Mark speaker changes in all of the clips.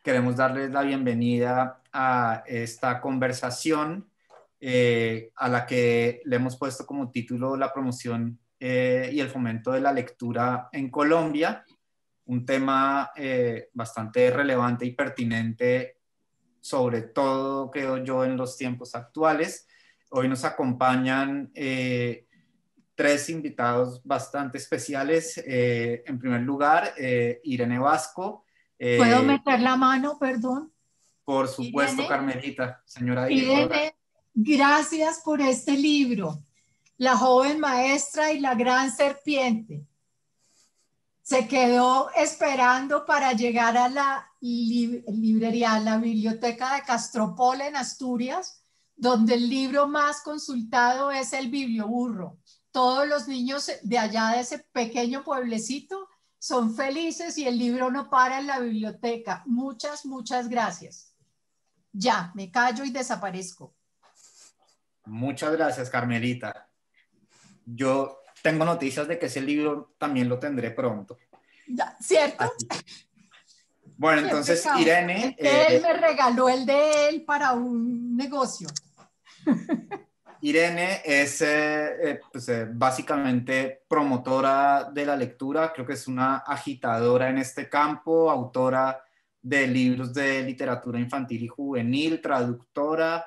Speaker 1: Queremos darles la bienvenida a esta conversación a la que le hemos puesto como título la promoción y el fomento de la lectura en Colombia, un tema bastante relevante y pertinente, sobre todo, creo yo, en los tiempos actuales. Hoy nos acompañan tres invitados bastante especiales. En primer lugar, Irene Vasco.
Speaker 2: ¿Puedo
Speaker 1: eh,
Speaker 2: meter la mano, perdón?
Speaker 1: por supuesto,
Speaker 2: Irene,
Speaker 1: Carmelita, señora directora.
Speaker 2: Irene, gracias por este libro, La joven maestra y la gran serpiente. Se quedó esperando para llegar a la librería, a la biblioteca de Castropol en Asturias, donde el libro más consultado es el Biblioburro. Todos los niños de allá de ese pequeño pueblecito son felices y el libro no para en la biblioteca. Muchas, muchas gracias. Ya, me callo y desaparezco.
Speaker 1: Muchas gracias, Carmelita. Yo tengo noticias de que ese libro también lo tendré pronto.
Speaker 2: Ya, ¿cierto?
Speaker 1: Así. Bueno,
Speaker 2: Qué
Speaker 1: entonces,
Speaker 2: pecado.
Speaker 1: Irene,
Speaker 2: Es que él me regaló el de él para un negocio.
Speaker 1: Irene es pues, básicamente promotora de la lectura, creo que es una agitadora en este campo, autora de libros de literatura infantil y juvenil, traductora,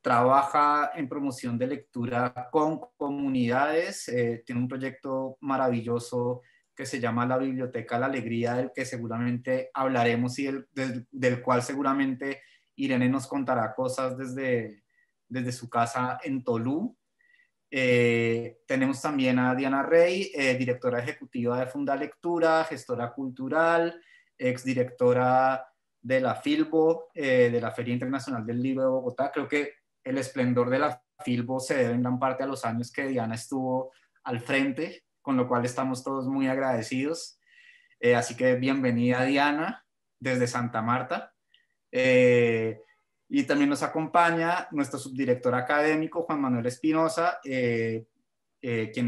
Speaker 1: trabaja en promoción de lectura con comunidades, tiene un proyecto maravilloso que se llama la Biblioteca La Alegría, del que seguramente hablaremos y del cual seguramente Irene nos contará cosas desde su casa en Tolú. Tenemos también a Diana Rey, directora ejecutiva de Fundalectura, gestora cultural, exdirectora de la Filbo, de la Feria Internacional del Libro de Bogotá. Creo que el esplendor de la Filbo se debe en gran parte a los años que Diana estuvo al frente, con lo cual estamos todos muy agradecidos. Así que bienvenida, Diana, desde Santa Marta. Eh, y también nos acompaña nuestro subdirector académico, Juan Manuel Espinosa, quien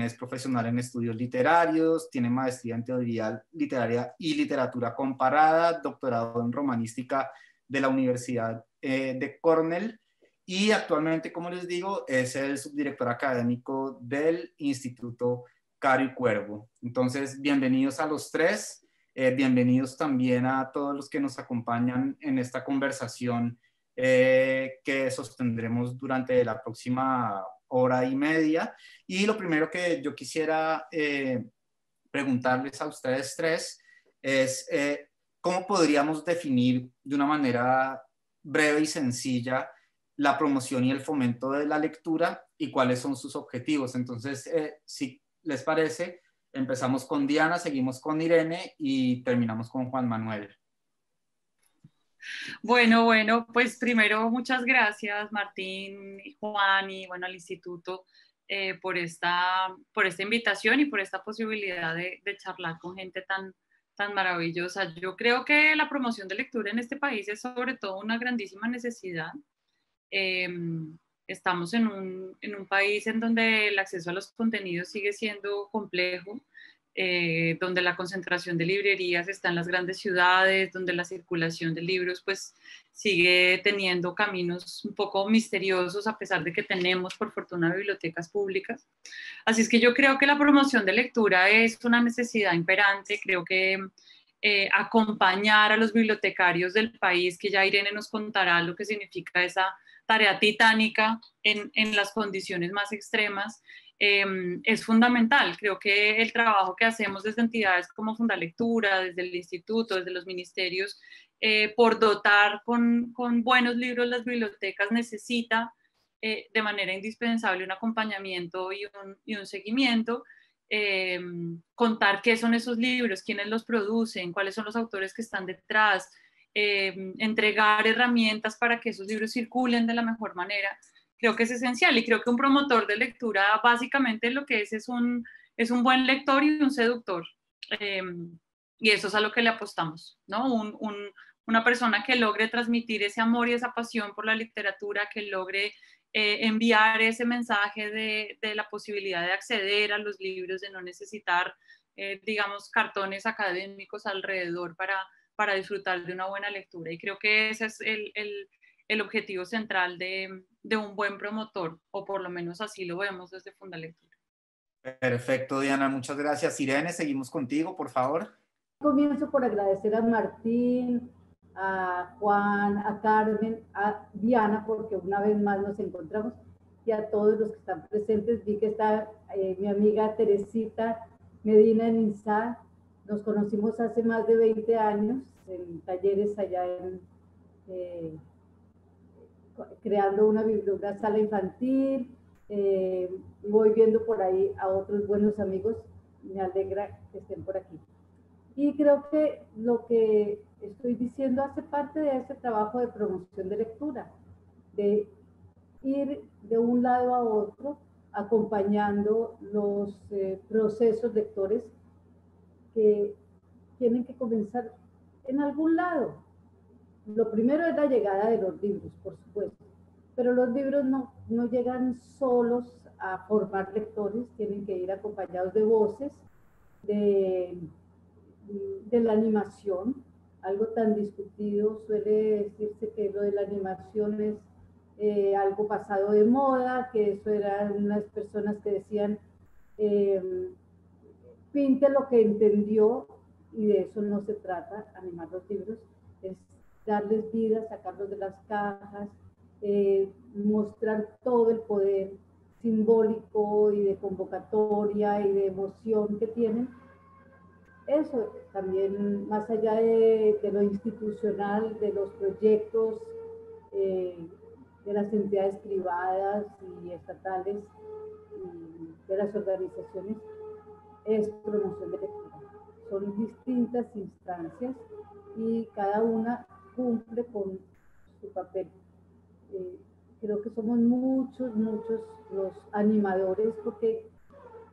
Speaker 1: es profesional en estudios literarios, tiene maestría en teoría literaria y literatura comparada, doctorado en romanística de la Universidad de Cornell, y actualmente, como les digo, es el subdirector académico del Instituto Caro y Cuervo. Entonces, bienvenidos a los tres. Bienvenidos también a todos los que nos acompañan en esta conversación que sostendremos durante la próxima hora y media. Y lo primero que yo quisiera preguntarles a ustedes tres es cómo podríamos definir de una manera breve y sencilla la promoción y el fomento de la lectura y cuáles son sus objetivos. Entonces, si les parece, empezamos con Diana, seguimos con Irene y terminamos con Juan Manuel.
Speaker 3: Bueno, pues primero muchas gracias Martín y Juan y bueno al instituto por esta invitación y por esta posibilidad de charlar con gente tan maravillosa. Yo creo que la promoción de lectura en este país es sobre todo una grandísima necesidad. Eh, Estamos en un país en donde el acceso a los contenidos sigue siendo complejo, donde la concentración de librerías está en las grandes ciudades, donde la circulación de libros pues sigue teniendo caminos un poco misteriosos a pesar de que tenemos por fortuna bibliotecas públicas. Así es que yo creo que la promoción de lectura es una necesidad imperante. Creo que acompañar a los bibliotecarios del país, que ya Irene nos contará lo que significa esa tarea titánica en las condiciones más extremas, es fundamental. Creo que el trabajo que hacemos desde entidades como Fundalectura, desde el instituto, desde los ministerios, por dotar con buenos libros las bibliotecas necesita de manera indispensable un acompañamiento y un seguimiento. Contar qué son esos libros, quiénes los producen, cuáles son los autores que están detrás, entregar herramientas para que esos libros circulen de la mejor manera, creo que es esencial. Y creo que un promotor de lectura básicamente lo que es un buen lector y un seductor. Eh, y eso es a lo que le apostamos, ¿no? Una persona que logre transmitir ese amor y esa pasión por la literatura, que logre enviar ese mensaje de la posibilidad de acceder a los libros, de no necesitar, digamos, cartones académicos alrededor para disfrutar de una buena lectura. Y creo que ese es el objetivo central de un buen promotor, o por lo menos así lo vemos desde Fundalectura.
Speaker 1: Perfecto, Diana, muchas gracias. Irene, seguimos contigo, por favor.
Speaker 4: Comienzo por agradecer a Martín, a Juan, a Carmen, a Diana, porque una vez más nos encontramos, y a todos los que están presentes. Vi que está mi amiga Teresita Medina en INSA. Nos conocimos hace más de 20 años en talleres allá creando una sala infantil. Voy viendo por ahí a otros buenos amigos. Me alegra que estén por aquí. Y creo que lo que estoy diciendo hace parte de ese trabajo de promoción de lectura, de ir de un lado a otro acompañando los procesos lectores que tienen que comenzar en algún lado. Lo primero es la llegada de los libros, por supuesto, pero los libros no llegan solos a formar lectores, tienen que ir acompañados de voces, de la animación. Algo tan discutido, suele decirse que lo de la animación es algo pasado de moda, que eso eran unas personas que decían pinte lo que entendió, y de eso no se trata. Animar los libros es darles vida, sacarlos de las cajas, mostrar todo el poder simbólico y de convocatoria y de emoción que tienen. Eso también, más allá de lo institucional, de los proyectos, de las entidades privadas y estatales, y de las organizaciones, es promoción de lectura. Son distintas instancias y cada una cumple con su papel. Creo que somos muchos los animadores, porque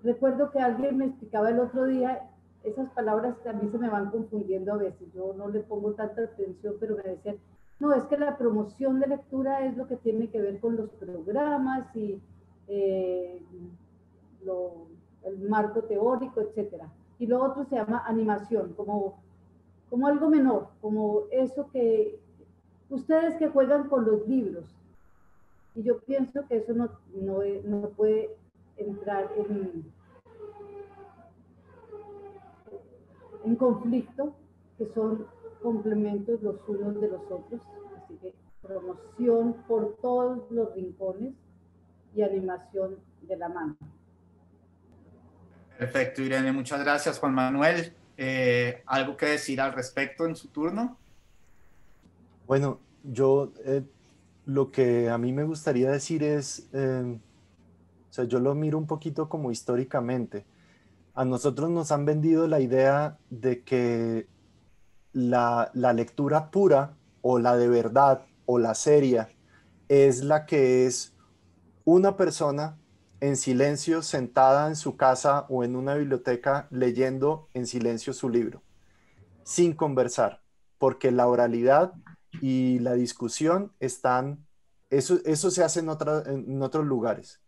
Speaker 4: recuerdo que alguien me explicaba el otro día, esas palabras que a mí se me van confundiendo a veces, yo no le pongo tanta atención, pero me decían, no, es que la promoción de lectura es lo que tiene que ver con los programas y el marco teórico, etcétera. Y lo otro se llama animación, como algo menor, como eso que ustedes que juegan con los libros. Y yo pienso que eso no puede entrar en conflicto, que son complementos los unos de los otros. Así que promoción por todos los rincones y animación de la mano.
Speaker 1: Perfecto, Irene, muchas gracias. Juan Manuel, ¿algo que decir al respecto en su turno?
Speaker 5: Bueno, yo lo que a mí me gustaría decir es, o sea, yo lo miro un poquito como históricamente. A nosotros nos han vendido la idea de que la lectura pura o la de verdad o la seria es la que es una persona en silencio sentada en su casa o en una biblioteca leyendo en silencio su libro, sin conversar, porque la oralidad y la discusión están, eso se hace en otros lugares.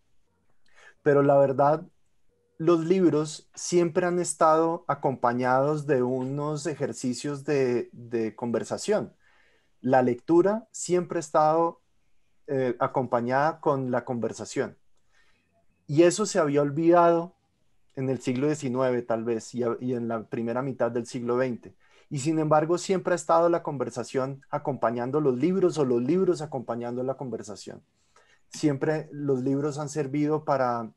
Speaker 5: Pero la verdad, los libros siempre han estado acompañados de unos ejercicios de conversación. La lectura siempre ha estado acompañada con la conversación. Y eso se había olvidado en el siglo XIX tal vez y en la primera mitad del siglo XX. Y sin embargo siempre ha estado la conversación acompañando los libros o los libros acompañando la conversación. Siempre los libros han servido para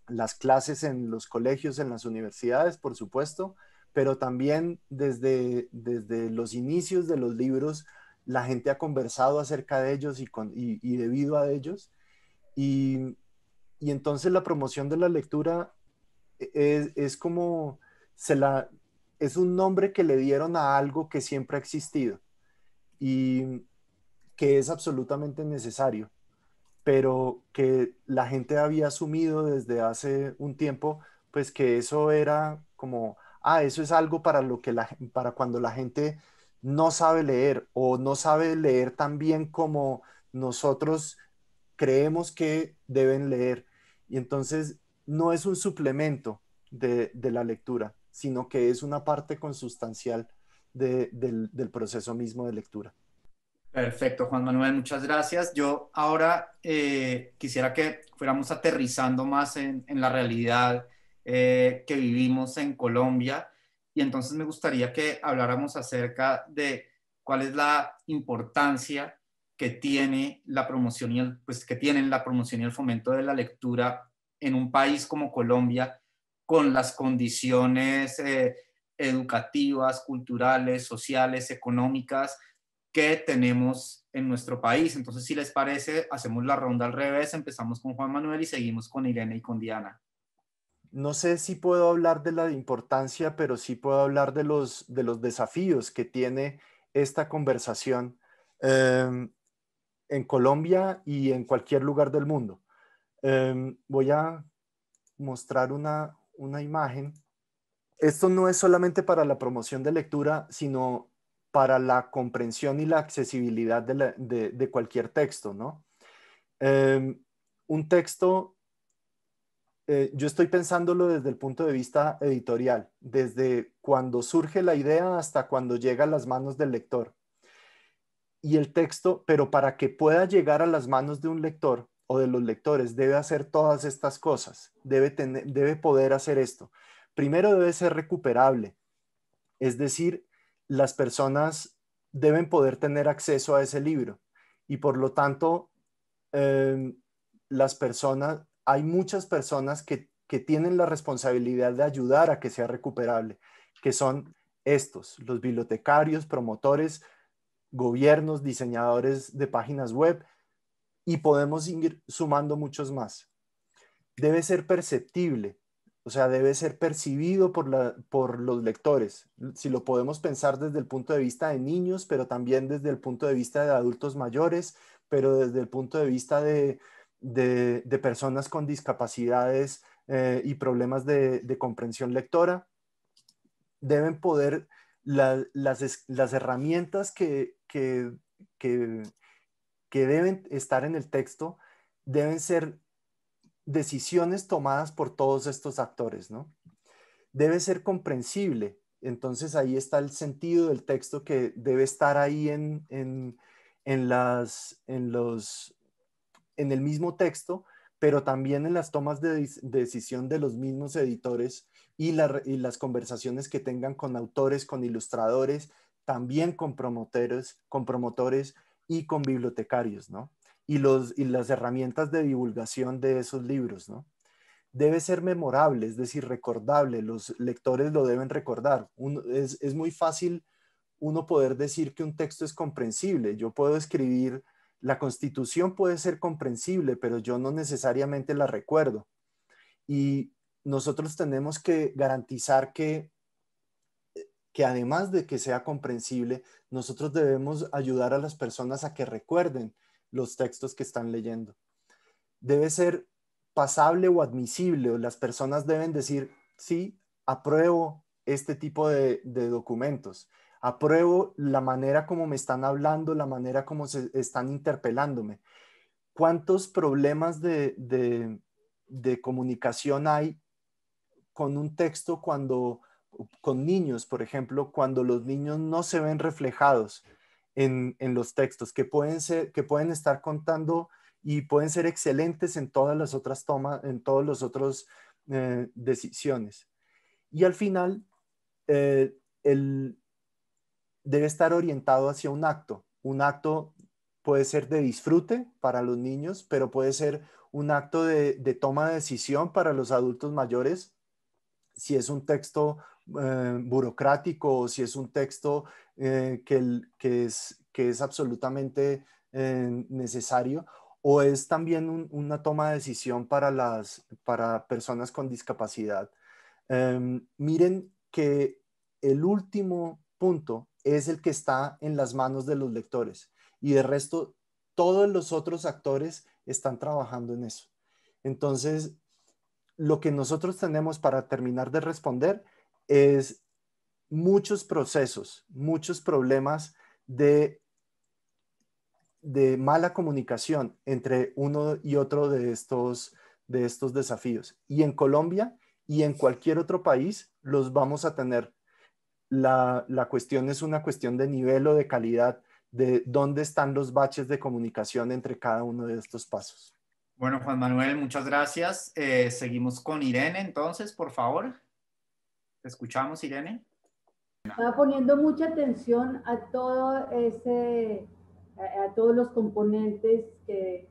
Speaker 5: las clases en los colegios, en las universidades, por supuesto, pero también desde los inicios de los libros la gente ha conversado acerca de ellos y debido a ellos. Y entonces la promoción de la lectura es como, es un nombre que le dieron a algo que siempre ha existido y que es absolutamente necesario, pero que la gente había asumido desde hace un tiempo, pues que eso era como, eso es algo para cuando la gente no sabe leer o no sabe leer tan bien como nosotros creemos que deben leer. Y entonces no es un suplemento de la lectura, sino que es una parte consustancial del proceso mismo de lectura.
Speaker 1: Perfecto, Juan Manuel, muchas gracias. Yo ahora quisiera que fuéramos aterrizando más en la realidad que vivimos en Colombia, y entonces me gustaría que habláramos acerca de cuál es la importancia que tiene la promoción pues, que tienen la promoción y el fomento de la lectura en un país como Colombia, con las condiciones educativas, culturales, sociales, económicas que tenemos en nuestro país. Entonces, si les parece, hacemos la ronda al revés, empezamos con Juan Manuel y seguimos con Irene y con Diana.
Speaker 5: No sé si puedo hablar de la importancia, pero sí puedo hablar de los desafíos que tiene esta conversación en Colombia y en cualquier lugar del mundo. Voy a mostrar una imagen. Esto no es solamente para la promoción de lectura, sino para la comprensión y la accesibilidad de cualquier texto, ¿no? Un texto, yo estoy pensándolo desde el punto de vista editorial, desde cuando surge la idea hasta cuando llega a las manos del lector. Y el texto, pero para que pueda llegar a las manos de un lector o de los lectores, debe hacer todas estas cosas, debe poder hacer esto. Primero, debe ser recuperable, es decir, las personas deben poder tener acceso a ese libro y por lo tanto, hay muchas personas que tienen la responsabilidad de ayudar a que sea recuperable, que son los bibliotecarios, promotores, gobiernos, diseñadores de páginas web, y podemos ir sumando muchos más. Debe ser perceptible, o sea, debe ser percibido por los lectores. Si lo podemos pensar desde el punto de vista de niños, pero también desde el punto de vista de adultos mayores, pero desde el punto de vista de personas con discapacidades y problemas de comprensión lectora. Deben poder, las herramientas que deben estar en el texto deben ser decisiones tomadas por todos estos actores, ¿no? Debe ser comprensible. Entonces ahí está el sentido del texto que debe estar ahí en el mismo texto, pero también en las tomas de decisión de los mismos editores y las conversaciones que tengan con autores, con ilustradores, también con promotores y con bibliotecarios, ¿no? Y las herramientas de divulgación de esos libros, ¿no? Debe ser memorable, es decir, recordable. Los lectores lo deben recordar. Es muy fácil uno poder decir que un texto es comprensible. Yo puedo escribir, la Constitución puede ser comprensible, pero yo no necesariamente la recuerdo. Y nosotros tenemos que garantizar que además de que sea comprensible, nosotros debemos ayudar a las personas a que recuerden los textos que están leyendo. Debe ser pasable o admisible, o las personas deben decir, sí, apruebo este tipo de documentos, apruebo la manera como me están hablando, la manera como se están interpelándome. ¿Cuántos problemas de comunicación hay con un texto con niños, por ejemplo, cuando los niños no se ven reflejados en los textos, que pueden estar contando y pueden ser excelentes en todas las otras tomas, en todos los otros decisiones? Y al final, debe estar orientado hacia un acto. Un acto puede ser de disfrute para los niños, pero puede ser un acto de toma de decisión para los adultos mayores, si es un texto burocrático o si es un texto que es absolutamente necesario, o es también una toma de decisión para personas con discapacidad. Miren que el último punto es el que está en las manos de los lectores, y de resto todos los otros actores están trabajando en eso. Entonces, lo que nosotros tenemos para terminar de responder es muchos procesos, muchos problemas de mala comunicación entre uno y otro de estos desafíos. Y en Colombia y en cualquier otro país los vamos a tener. la cuestión es una cuestión de nivel o de calidad, de dónde están los baches de comunicación entre cada uno de estos pasos.
Speaker 1: Bueno, Juan Manuel, muchas gracias. Seguimos con Irene, entonces, por favor. Te escuchamos, Irene.
Speaker 4: Estaba poniendo mucha atención a todo a todos los componentes que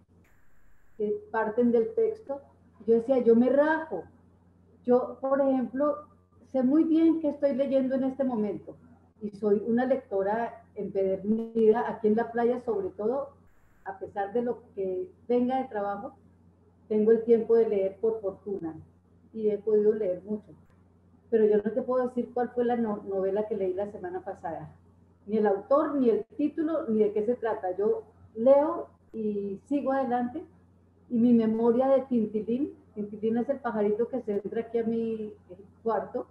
Speaker 4: parten del texto. Yo decía, yo me rajo. Yo, por ejemplo, sé muy bien qué estoy leyendo en este momento y soy una lectora empedernida aquí en la playa, sobre todo, a pesar de lo que venga de trabajo, tengo el tiempo de leer por fortuna y he podido leer mucho. Pero yo no te puedo decir cuál fue la novela que leí la semana pasada. Ni el autor, ni el título, ni de qué se trata. Yo leo y sigo adelante. Y mi memoria de Tintilín, Tintilín es el pajarito que se entra aquí a mi cuarto,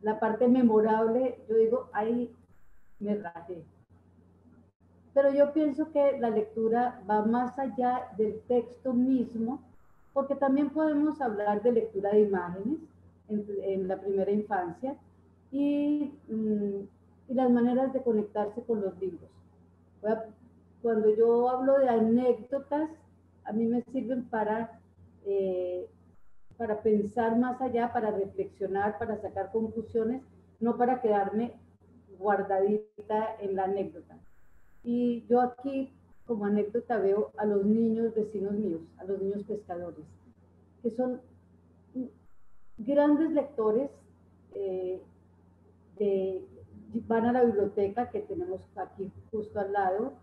Speaker 4: la parte memorable, yo digo, ahí me rajé. Pero yo pienso que la lectura va más allá del texto mismo, porque también podemos hablar de lectura de imágenes en la primera infancia y las maneras de conectarse con los libros. Cuando yo hablo de anécdotas, a mí me sirven para pensar más allá, para reflexionar, para sacar conclusiones, no para quedarme guardadita en la anécdota. Y yo aquí, como anécdota, veo a los niños vecinos míos, a los niños pescadores, que son grandes lectores, van a la biblioteca que tenemos aquí justo al lado,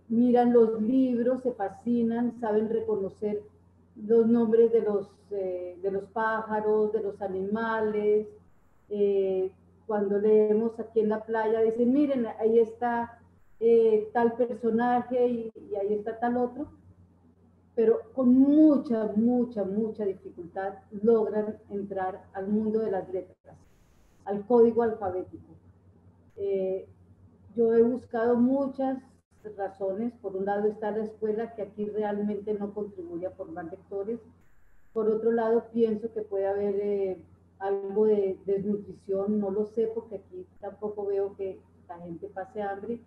Speaker 4: miran los libros, se fascinan, saben reconocer los nombres de los pájaros, de los animales. Cuando leemos aquí en la playa, dicen, miren, ahí está tal personaje y ahí está tal otro, pero con mucha dificultad logran entrar al mundo de las letras, al código alfabético. Yo he buscado muchas razones. Por un lado está la escuela, que aquí realmente no contribuye a formar lectores. Por otro lado, pienso que puede haber algo de desnutrición, no lo sé, porque aquí tampoco veo que la gente pase hambre.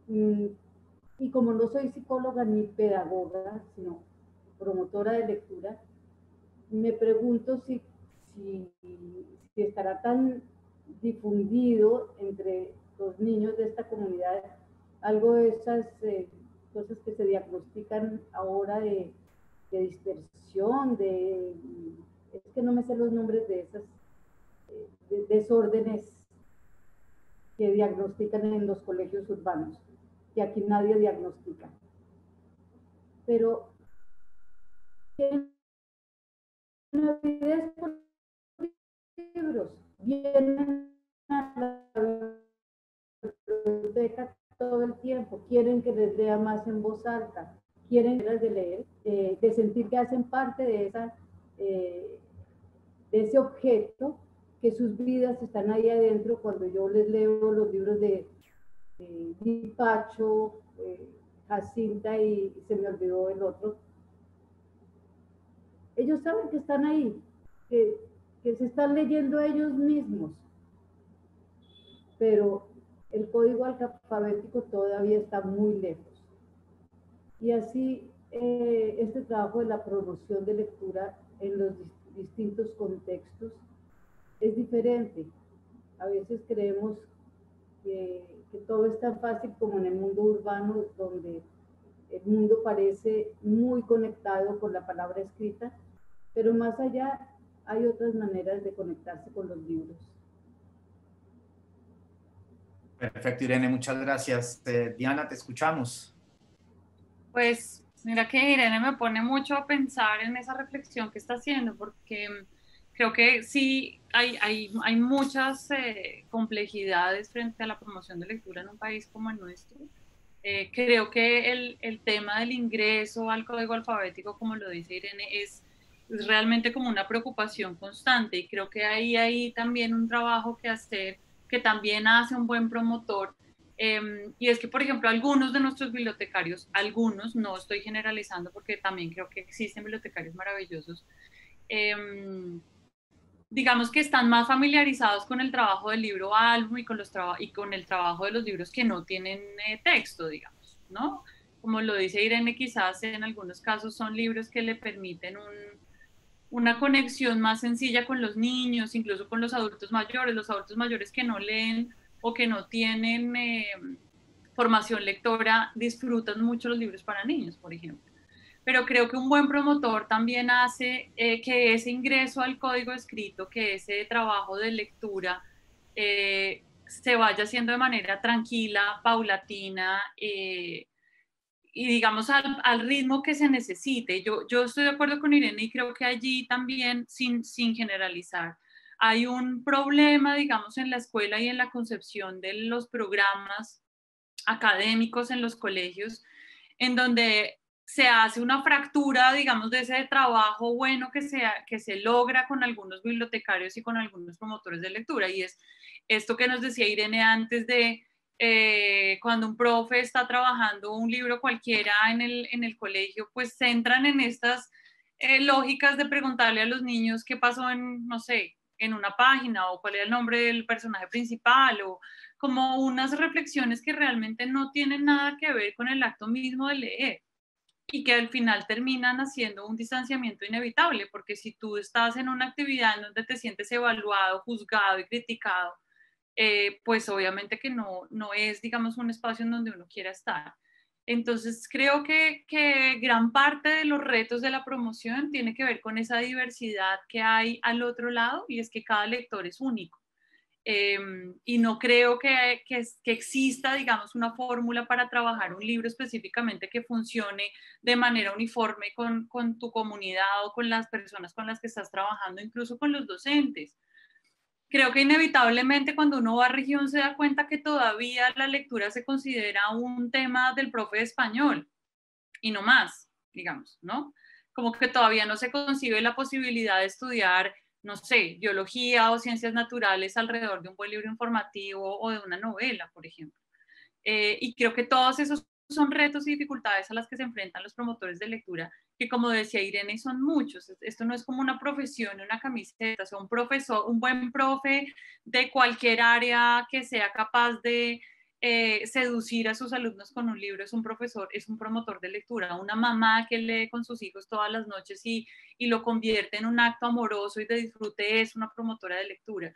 Speaker 4: Y como no soy psicóloga ni pedagoga, sino promotora de lectura, me pregunto si estará tan difundido entre los niños de esta comunidad algo de esas cosas que se diagnostican ahora de dispersión, es que no me sé los nombres de esas desórdenes que diagnostican en los colegios urbanos, que aquí nadie diagnostica. Pero tienen avidez por libros, vienen a la biblioteca todo el tiempo, quieren que les lea más en voz alta, quieren de leer, de sentir que hacen parte de ese objeto, que sus vidas están ahí adentro. Cuando yo les leo los libros de Pacho, Jacinta y se me olvidó el otro, ellos saben que están ahí, que se están leyendo ellos mismos, pero el código alfabético todavía está muy lejos. Y así este trabajo de la promoción de lectura en los distintos contextos es diferente. A veces creemos que todo es tan fácil como en el mundo urbano, donde el mundo parece muy conectado con la palabra escrita, pero más allá hay otras maneras de conectarse con los libros.
Speaker 1: Perfecto, Irene, muchas gracias. Diana, te escuchamos.
Speaker 3: Pues mira que Irene me pone mucho a pensar en esa reflexión que está haciendo, porque creo que sí hay muchas complejidades frente a la promoción de lectura en un país como el nuestro. Creo que el tema del ingreso al código alfabético, como lo dice Irene, es realmente como una preocupación constante, y creo que hay también un trabajo que hacer, que también hace un buen promotor, y es que, por ejemplo, algunos de nuestros bibliotecarios, algunos, no estoy generalizando porque también creo que existen bibliotecarios maravillosos, digamos que están más familiarizados con el trabajo del libro álbum y con el trabajo de los libros que no tienen texto, digamos, ¿no? Como lo dice Irene, quizás en algunos casos son libros que le permiten una conexión más sencilla con los niños, incluso con los adultos mayores que no leen o que no tienen formación lectora, disfrutan mucho los libros para niños, por ejemplo. Pero creo que un buen promotor también hace que ese ingreso al código escrito, que ese trabajo de lectura se vaya haciendo de manera tranquila, paulatina, y digamos al ritmo que se necesite. Yo estoy de acuerdo con Irene y creo que allí también, sin generalizar, hay un problema, digamos, en la escuela y en la concepción de los programas académicos en los colegios, en donde se hace una fractura, digamos, de ese trabajo bueno que se logra con algunos bibliotecarios y con algunos promotores de lectura. Y es esto que nos decía Irene antes de cuando un profe está trabajando un libro cualquiera en el colegio, pues se entran en estas lógicas de preguntarle a los niños qué pasó en, no sé, en una página o cuál era el nombre del personaje principal o como unas reflexiones que realmente no tienen nada que ver con el acto mismo de leer y que al final terminan haciendo un distanciamiento inevitable, porque si tú estás en una actividad en donde te sientes evaluado, juzgado y criticado, pues obviamente que no es, digamos, un espacio en donde uno quiera estar. Entonces creo que gran parte de los retos de la promoción tiene que ver con esa diversidad que hay al otro lado, y es que cada lector es único. Y no creo que exista, digamos, una fórmula para trabajar un libro específicamente que funcione de manera uniforme con tu comunidad o con las personas con las que estás trabajando, incluso con los docentes. Creo que inevitablemente cuando uno va a región se da cuenta que todavía la lectura se considera un tema del profe de español y no más, digamos, ¿no? Como que todavía no se concibe la posibilidad de estudiar, no sé, biología o ciencias naturales alrededor de un buen libro informativo o de una novela, por ejemplo. Y creo que todos esos son retos y dificultades a las que se enfrentan los promotores de lectura, que como decía Irene, son muchos. Esto no es como una profesión, una camiseta, o sea, un profesor, un buen profe de cualquier área que sea capaz de seducir a sus alumnos con un libro es un profesor, es un promotor de lectura. Una mamá que lee con sus hijos todas las noches y lo convierte en un acto amoroso y de disfrute es una promotora de lectura.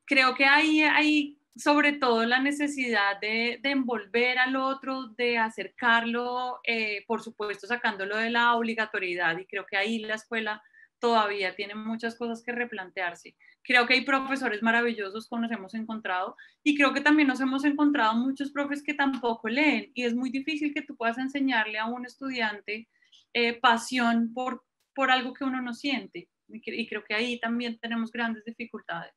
Speaker 3: Creo que hay sobre todo la necesidad de envolver al otro, de acercarlo, por supuesto sacándolo de la obligatoriedad, y creo que ahí la escuela todavía tiene muchas cosas que replantearse. Creo que hay profesores maravillosos que nos hemos encontrado, y creo que también nos hemos encontrado muchos profes que tampoco leen, y es muy difícil que tú puedas enseñarle a un estudiante pasión por algo que uno no siente, y creo que ahí también tenemos grandes dificultades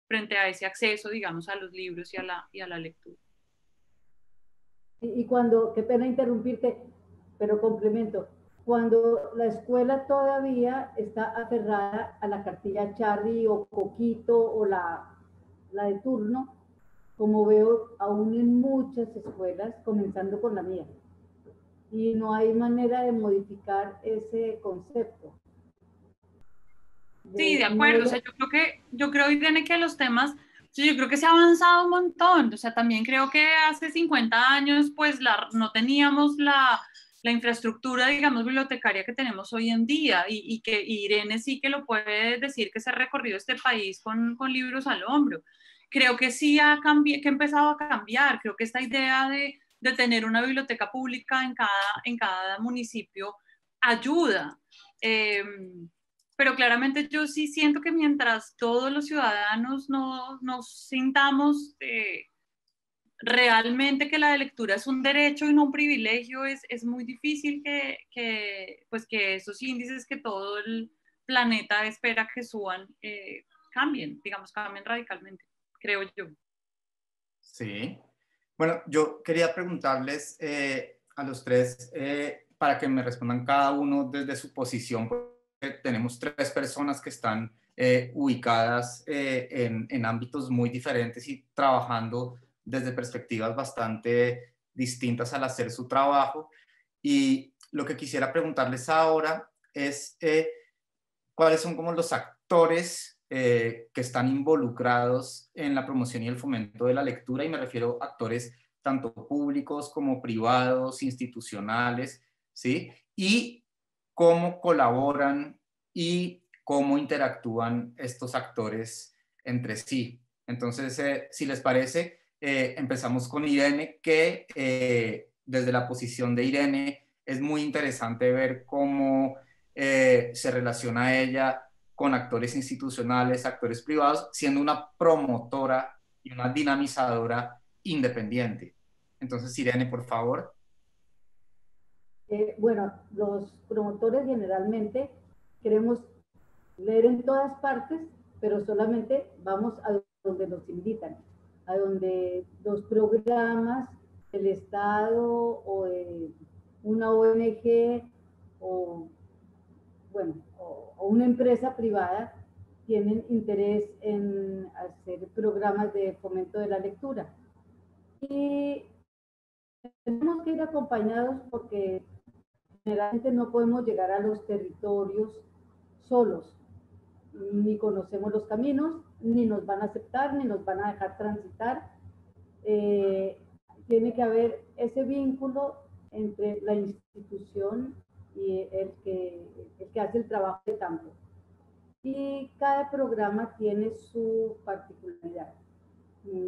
Speaker 3: frente a ese acceso, digamos, a los libros y a la lectura.
Speaker 4: Y cuando, qué pena interrumpirte, pero complemento, cuando la escuela todavía está aferrada a la cartilla Charlie o Coquito o la de turno, como veo aún en muchas escuelas, comenzando con la mía. Y no hay manera de modificar ese concepto.
Speaker 3: Sí, de acuerdo. O sea, yo creo, Irene, que los temas, yo creo que se ha avanzado un montón. O sea, también creo que hace 50 años, pues no teníamos la infraestructura, digamos, bibliotecaria que tenemos hoy en día, y que Irene sí que lo puede decir, que se ha recorrido este país con libros al hombro. Creo que sí ha empezado a cambiar. Creo que esta idea de tener una biblioteca pública en cada municipio ayuda. Pero claramente yo sí siento que mientras todos los ciudadanos no nos sintamos realmente que la lectura es un derecho y no un privilegio, es muy difícil pues que esos índices que todo el planeta espera que suban cambien, digamos, cambien radicalmente, creo yo.
Speaker 1: Sí. Bueno, yo quería preguntarles a los tres para que me respondan cada uno desde su posición. Tenemos tres personas que están ubicadas en ámbitos muy diferentes y trabajando desde perspectivas bastante distintas al hacer su trabajo. Y lo que quisiera preguntarles ahora es cuáles son como los actores que están involucrados en la promoción y el fomento de la lectura, y me refiero a actores tanto públicos como privados, institucionales, ¿sí? Y cómo colaboran y cómo interactúan estos actores entre sí. Entonces, si les parece, empezamos con Irene, que desde la posición de Irene es muy interesante ver cómo se relaciona ella con actores institucionales, actores privados, siendo una promotora y una dinamizadora independiente. Entonces, Irene, por favor.
Speaker 4: Bueno, los promotores generalmente queremos leer en todas partes, pero solamente vamos a donde nos invitan, a donde los programas del Estado o de una ONG o, bueno, o una empresa privada tienen interés en hacer programas de fomento de la lectura. Y tenemos que ir acompañados porque generalmente no podemos llegar a los territorios solos, ni conocemos los caminos, ni nos van a aceptar, ni nos van a dejar transitar. Tiene que haber ese vínculo entre la institución y el que hace el trabajo de campo. Y cada programa tiene su particularidad.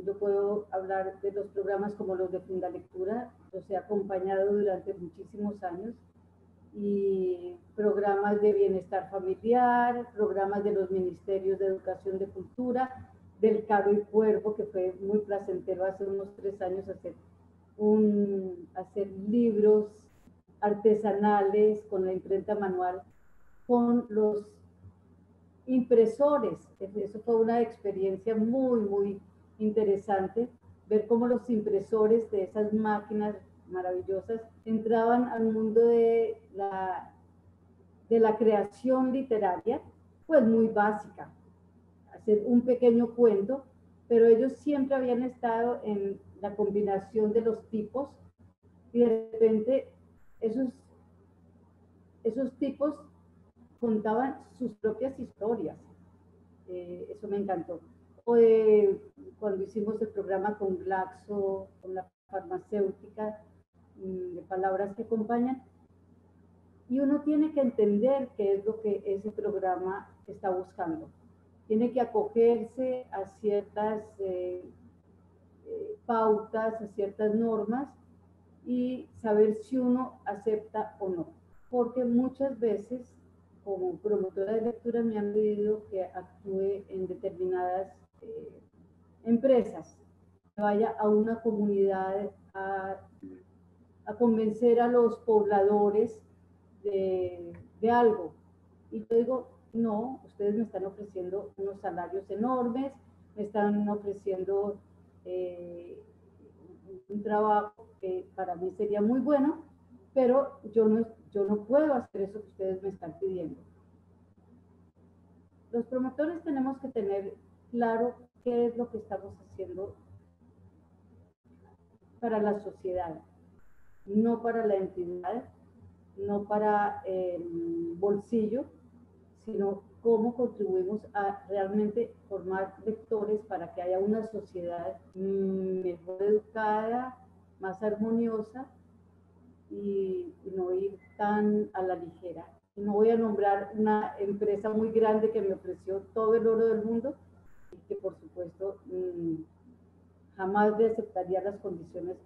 Speaker 4: Yo puedo hablar de los programas como los de Fundalectura, los he acompañado durante muchísimos años, y programas de bienestar familiar, programas de los ministerios de educación, de cultura, del Caro y Cuervo, que fue muy placentero hace unos 3 años hacer libros artesanales con la imprenta manual, con los impresores. Eso fue una experiencia muy, muy interesante, ver cómo los impresores de esas máquinas maravillosas entraban al mundo de la creación literaria, pues muy básica, hacer un pequeño cuento, pero ellos siempre habían estado en la combinación de los tipos, y de repente esos tipos contaban sus propias historias. Eso me encantó. O cuando hicimos el programa con Glaxo, con la farmacéutica, de palabras que acompañan, y uno tiene que entender qué es lo que ese programa está buscando. Tiene que acogerse a ciertas pautas, a ciertas normas, y saber si uno acepta o no. Porque muchas veces, como promotora de lectura, me han pedido que actúe en determinadas empresas, que vaya a una comunidad a convencer a los pobladores de algo. Y yo digo, no, ustedes me están ofreciendo unos salarios enormes, me están ofreciendo un trabajo que para mí sería muy bueno, pero yo no puedo hacer eso que ustedes me están pidiendo. Los promotores tenemos que tener claro qué es lo que estamos haciendo para la sociedad, no para la entidad, no para el bolsillo, sino cómo contribuimos a realmente formar lectores para que haya una sociedad mejor educada, más armoniosa, y no ir tan a la ligera. No voy a nombrar una empresa muy grande que me ofreció todo el oro del mundo y que por supuesto jamás le aceptaría las condiciones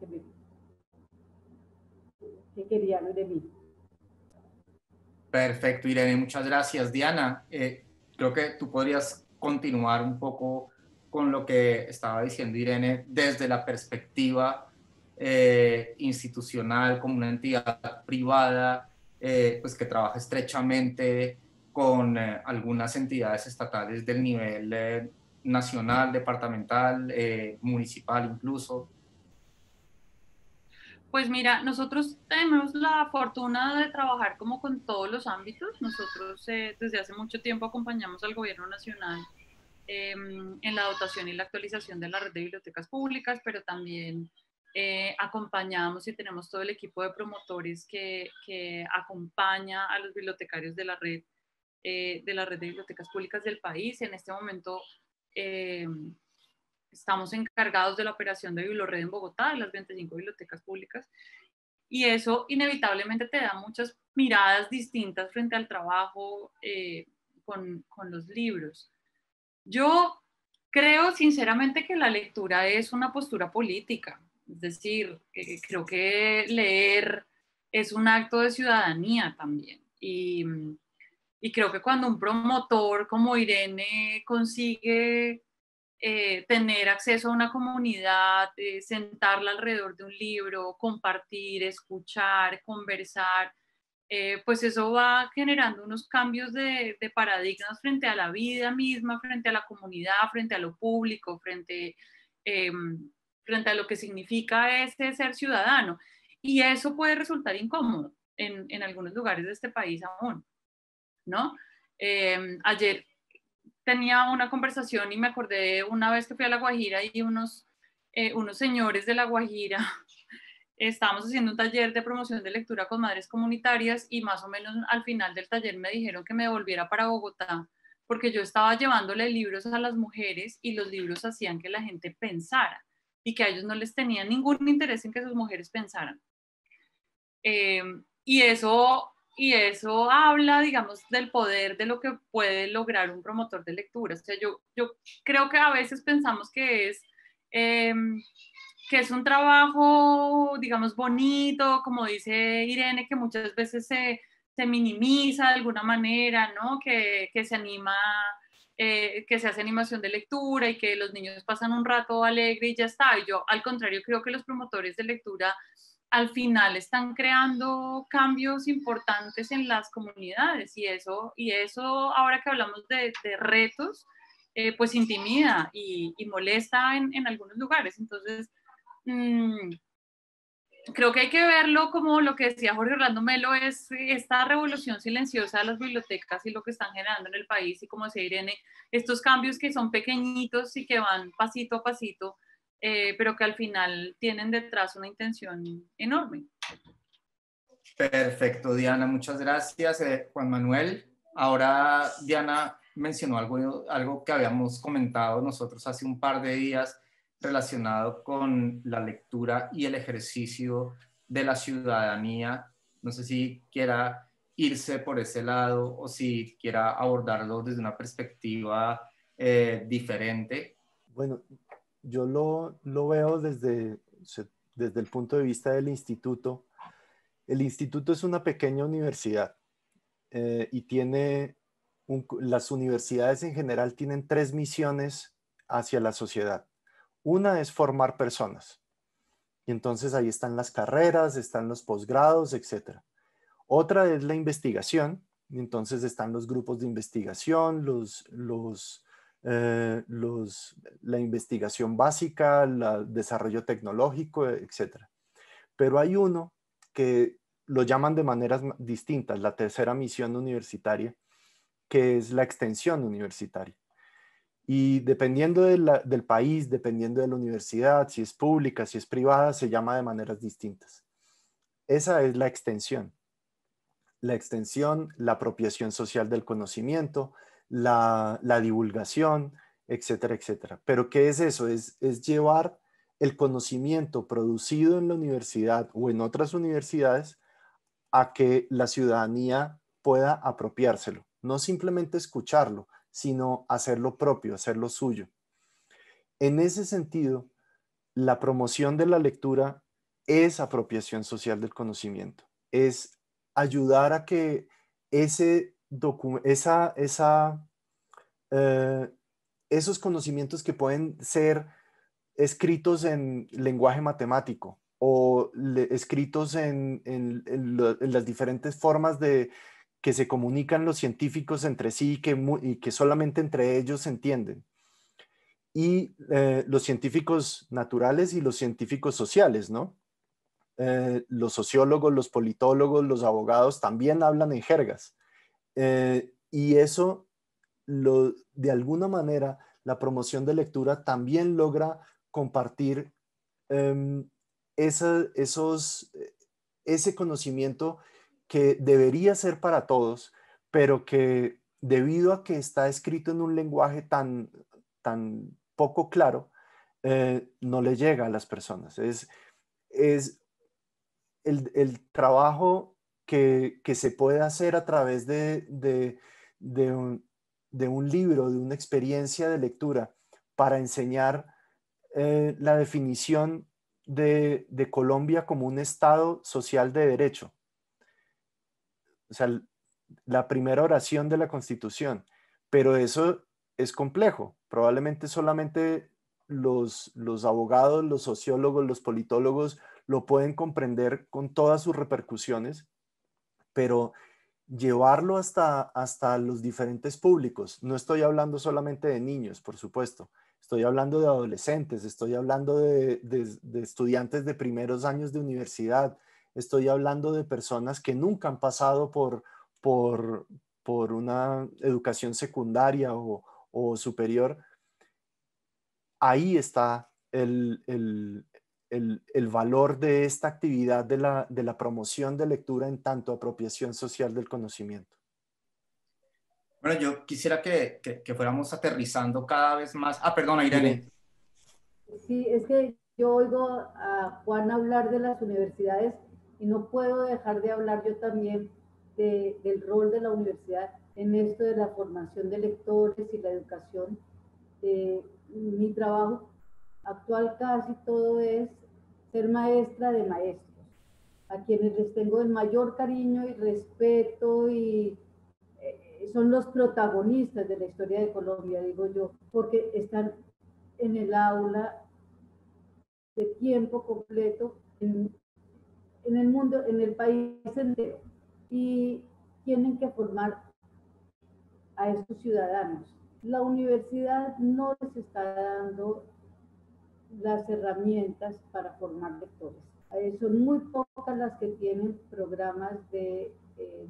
Speaker 4: que querían de mí.
Speaker 1: Perfecto, Irene, muchas gracias. Diana, creo que tú podrías continuar un poco con lo que estaba diciendo Irene desde la perspectiva institucional, como una entidad privada, pues que trabaja estrechamente con algunas entidades estatales del nivel nacional, departamental, municipal incluso.
Speaker 3: Pues mira, nosotros tenemos la fortuna de trabajar como con todos los ámbitos. Nosotros desde hace mucho tiempo acompañamos al gobierno nacional en la dotación y la actualización de la red de bibliotecas públicas, pero también acompañamos y tenemos todo el equipo de promotores que acompaña a los bibliotecarios de la red de la red de bibliotecas públicas del país. En este momento estamos encargados de la operación de Bibliored en Bogotá, de las 25 bibliotecas públicas, y eso inevitablemente te da muchas miradas distintas frente al trabajo con los libros. Yo creo sinceramente que la lectura es una postura política, es decir, creo que leer es un acto de ciudadanía también, y creo que cuando un promotor como Irene consigue tener acceso a una comunidad, sentarla alrededor de un libro, compartir, escuchar, conversar, pues eso va generando unos cambios de paradigmas frente a la vida misma, frente a la comunidad, frente a lo público, frente a lo que significa ese ser ciudadano. Y eso puede resultar incómodo en algunos lugares de este país aún, ¿no? Ayer tenía una conversación y me acordé una vez que fui a La Guajira y unos señores de La Guajira estábamos haciendo un taller de promoción de lectura con madres comunitarias y más o menos al final del taller me dijeron que me volviera para Bogotá porque yo estaba llevándole libros a las mujeres y los libros hacían que la gente pensara y que a ellos no les tenía ningún interés en que sus mujeres pensaran. Y eso habla, digamos, del poder de lo que puede lograr un promotor de lectura. O sea, yo creo que a veces pensamos que es un trabajo, digamos, bonito, como dice Irene, que muchas veces se minimiza de alguna manera, ¿no? Que se anima, que se hace animación de lectura y que los niños pasan un rato alegre y ya está. Y yo, al contrario, creo que los promotores de lectura al final están creando cambios importantes en las comunidades y eso ahora que hablamos de retos, pues intimida y molesta en algunos lugares. Entonces, creo que hay que verlo como lo que decía Jorge Orlando Melo, es esta revolución silenciosa de las bibliotecas y lo que están generando en el país, y como decía Irene, estos cambios que son pequeñitos y que van pasito a pasito, pero que al final tienen detrás una intención enorme.
Speaker 1: Perfecto, Diana, muchas gracias. Juan Manuel, ahora Diana mencionó algo que habíamos comentado nosotros hace un par de días relacionado con la lectura y el ejercicio de la ciudadanía. No sé si quiera irse por ese lado o si quiera abordarlo desde una perspectiva diferente.
Speaker 5: Bueno, yo lo veo desde el punto de vista del instituto. El instituto es una pequeña universidad y las universidades en general tienen 3 misiones hacia la sociedad. Una es formar personas. Y entonces ahí están las carreras, están los posgrados, etc. Otra es la investigación. Y entonces están los grupos de investigación, la investigación básica, el desarrollo tecnológico, etc. Pero hay uno que lo llaman de maneras distintas, la tercera misión universitaria, que es la extensión universitaria. Y dependiendo del país, dependiendo de la universidad, si es pública, si es privada, se llama de maneras distintas. Esa es la extensión. La extensión, la apropiación social del conocimiento, la divulgación, etcétera, etcétera. Pero ¿qué es eso? Es llevar el conocimiento producido en la universidad o en otras universidades a que la ciudadanía pueda apropiárselo. No simplemente escucharlo, sino hacerlo propio, hacerlo suyo. En ese sentido, la promoción de la lectura es apropiación social del conocimiento. Es ayudar a que esos conocimientos que pueden ser escritos en lenguaje matemático o escritos en las diferentes formas de que se comunican los científicos entre sí y que solamente entre ellos se entienden. Y los científicos naturales y los científicos sociales, ¿no? Los sociólogos, los politólogos, los abogados también hablan en jergas. Y eso, de alguna manera, la promoción de lectura también logra compartir ese conocimiento que debería ser para todos, pero que debido a que está escrito en un lenguaje tan poco claro, no le llega a las personas. Es el trabajo que se puede hacer a través de un libro, de una experiencia de lectura, para enseñar la definición de Colombia como un Estado social de derecho. O sea, la primera oración de la Constitución. Pero eso es complejo. Probablemente solamente los abogados, los sociólogos, los politólogos lo pueden comprender con todas sus repercusiones, pero llevarlo hasta los diferentes públicos. No estoy hablando solamente de niños, por supuesto. Estoy hablando de adolescentes, estoy hablando de estudiantes de primeros años de universidad, estoy hablando de personas que nunca han pasado por una educación secundaria o superior. Ahí está el valor de esta actividad de la promoción de lectura en tanto apropiación social del conocimiento.
Speaker 1: Bueno, yo quisiera que fuéramos aterrizando cada vez más. Ah, perdona, Irene.
Speaker 4: Sí, es que yo oigo a Juan hablar de las universidades y no puedo dejar de hablar yo también del rol de la universidad en esto de la formación de lectores y la educación. Mi trabajo actual casi todo es ser maestra de maestros, a quienes les tengo el mayor cariño y respeto y son los protagonistas de la historia de Colombia, digo yo, porque están en el aula de tiempo completo en el mundo, en el país entero, y tienen que formar a estos ciudadanos. La universidad no les está dando las herramientas para formar lectores. Son muy pocas las que tienen programas de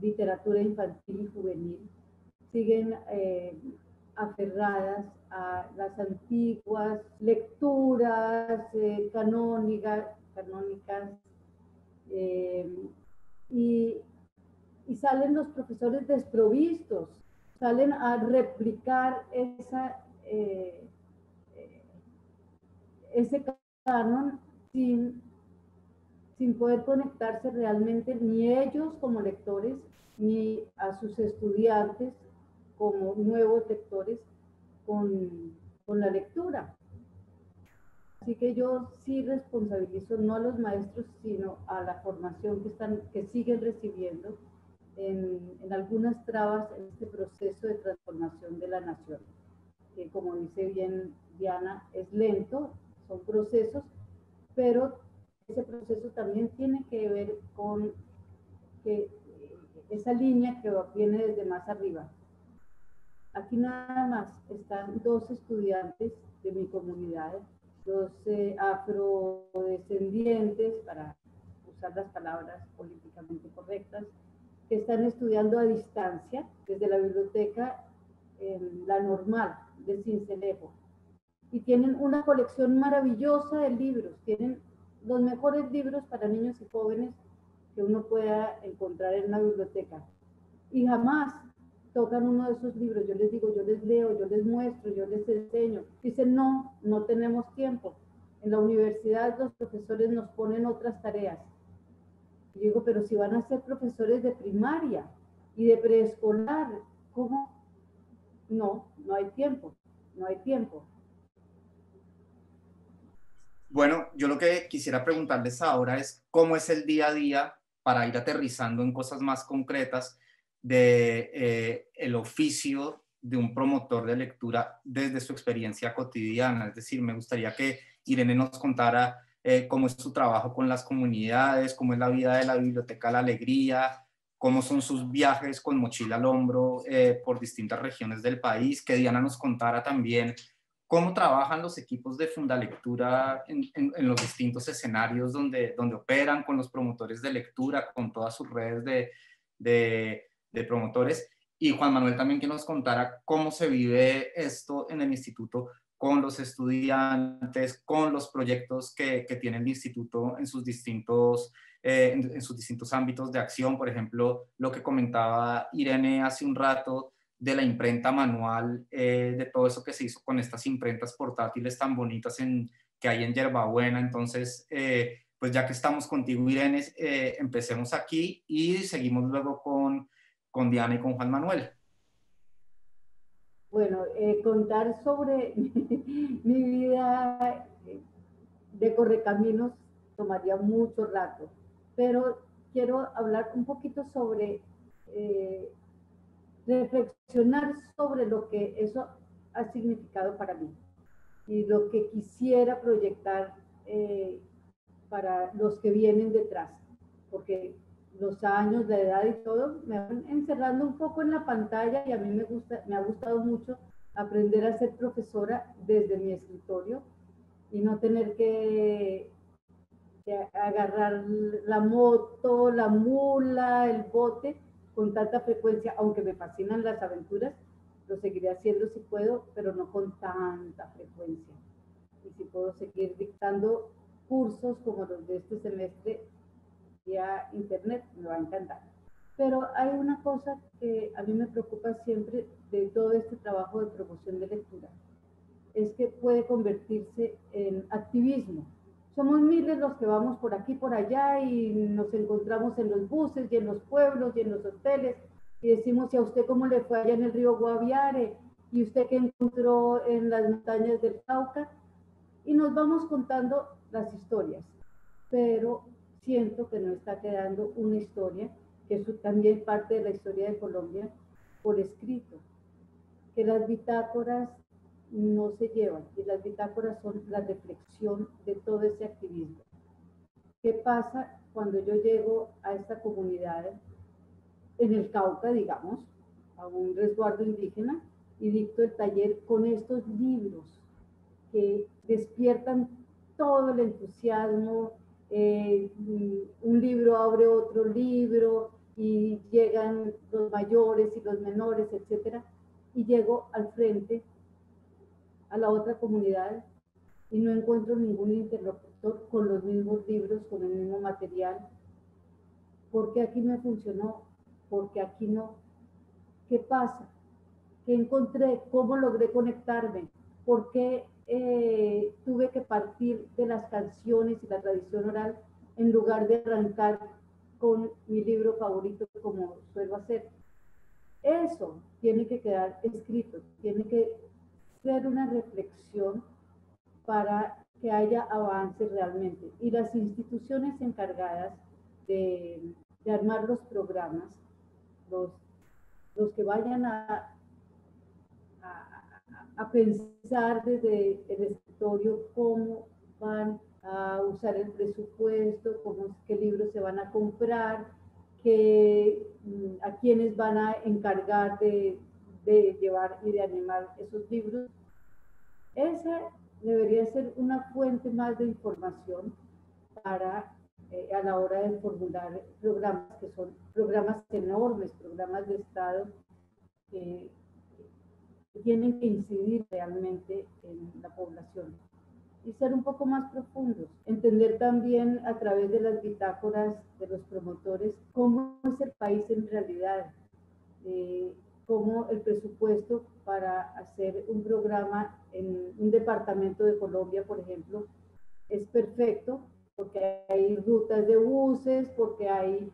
Speaker 4: literatura infantil y juvenil. Siguen aferradas a las antiguas lecturas canónicas y salen los profesores desprovistos, salen a replicar ese canon sin poder conectarse realmente ni ellos como lectores, ni a sus estudiantes como nuevos lectores con la lectura. Así que yo sí responsabilizo no a los maestros, sino a la formación que siguen recibiendo en algunas trabas en este proceso de transformación de la nación, que como dice bien Diana, es lento, son procesos, pero ese proceso también tiene que ver con esa línea que viene desde más arriba. Aquí nada más están 2 estudiantes de mi comunidad, 2 afrodescendientes, para usar las palabras políticamente correctas, que están estudiando a distancia desde la biblioteca La Normal de Sincelejo. Y tienen una colección maravillosa de libros, tienen los mejores libros para niños y jóvenes que uno pueda encontrar en una biblioteca. Y jamás tocan uno de esos libros. Yo les digo, yo les leo, yo les muestro, yo les enseño. Dicen, no, no tenemos tiempo. En la universidad los profesores nos ponen otras tareas. Y digo, pero si van a ser profesores de primaria y de preescolar, ¿cómo? No, no hay tiempo, no hay tiempo.
Speaker 1: Bueno, yo lo que quisiera preguntarles ahora es cómo es el día a día, para ir aterrizando en cosas más concretas, de el oficio de un promotor de lectura desde su experiencia cotidiana. Es decir, me gustaría que Irene nos contara cómo es su trabajo con las comunidades, cómo es la vida de la Biblioteca La Alegría, cómo son sus viajes con mochila al hombro por distintas regiones del país, que Diana nos contara también cómo trabajan los equipos de Fundalectura en los distintos escenarios donde operan, con los promotores de lectura, con todas sus redes de promotores. Y Juan Manuel también que nos contara cómo se vive esto en el instituto con los estudiantes, con los proyectos que tiene el instituto en sus distintos ámbitos de acción. Por ejemplo, lo que comentaba Irene hace un rato de la imprenta manual, de todo eso que se hizo con estas imprentas portátiles tan bonitas que hay en Yerbabuena. Entonces, pues ya que estamos contigo, Irene, empecemos aquí y seguimos luego con Diana y con Juan Manuel.
Speaker 4: Bueno, contar sobre mi vida de correcaminos tomaría mucho rato, pero quiero hablar un poquito sobre reflexionar sobre lo que eso ha significado para mí y lo que quisiera proyectar para los que vienen detrás, porque los años, la edad y todo me van encerrando un poco en la pantalla, y a mí me ha gustado mucho aprender a ser profesora desde mi escritorio y no tener que agarrar la moto, la mula, el bote con tanta frecuencia. Aunque me fascinan las aventuras, lo seguiré haciendo si puedo, pero no con tanta frecuencia. Y si puedo seguir dictando cursos como los de este semestre vía internet, me va a encantar. Pero hay una cosa que a mí me preocupa siempre de todo este trabajo de promoción de lectura, es que puede convertirse en activismo. Somos miles los que vamos por aquí, por allá, y nos encontramos en los buses y en los pueblos y en los hoteles, y decimos: ¿y a usted cómo le fue allá en el río Guaviare? ¿Y usted qué encontró en las montañas del Cauca? Y nos vamos contando las historias, pero siento que no está quedando una historia, que es también parte de la historia de Colombia, por escrito, que las bitácoras no se llevan, y las bitácoras son la reflexión de todo ese activismo. ¿Qué pasa cuando yo llego a esta comunidad en el Cauca, digamos, a un resguardo indígena, y dicto el taller con estos libros que despiertan todo el entusiasmo? Un libro abre otro libro y llegan los mayores y los menores, etcétera, y llego al frente a la otra comunidad y no encuentro ningún interlocutor con los mismos libros, con el mismo material. ¿Por qué aquí me funcionó? ¿Por qué aquí no? ¿Qué pasa? ¿Qué encontré? ¿Cómo logré conectarme? ¿Por qué tuve que partir de las canciones y la tradición oral en lugar de arrancar con mi libro favorito como suelo hacer? Eso tiene que quedar escrito, tiene que ser una reflexión para que haya avances realmente. Y las instituciones encargadas de armar los programas, los que vayan a pensar desde el escritorio cómo van a usar el presupuesto, qué libros se van a comprar, a quiénes van a encargar de llevar y de animar esos libros. Esa debería ser una fuente más de información para a la hora de formular programas, que son programas enormes, programas de Estado que tienen que incidir realmente en la población y ser un poco más profundos. Entender también a través de las bitácoras de los promotores cómo es el país en realidad, cómo el presupuesto para hacer un programa en un departamento de Colombia, por ejemplo, es perfecto, porque hay rutas de buses, porque hay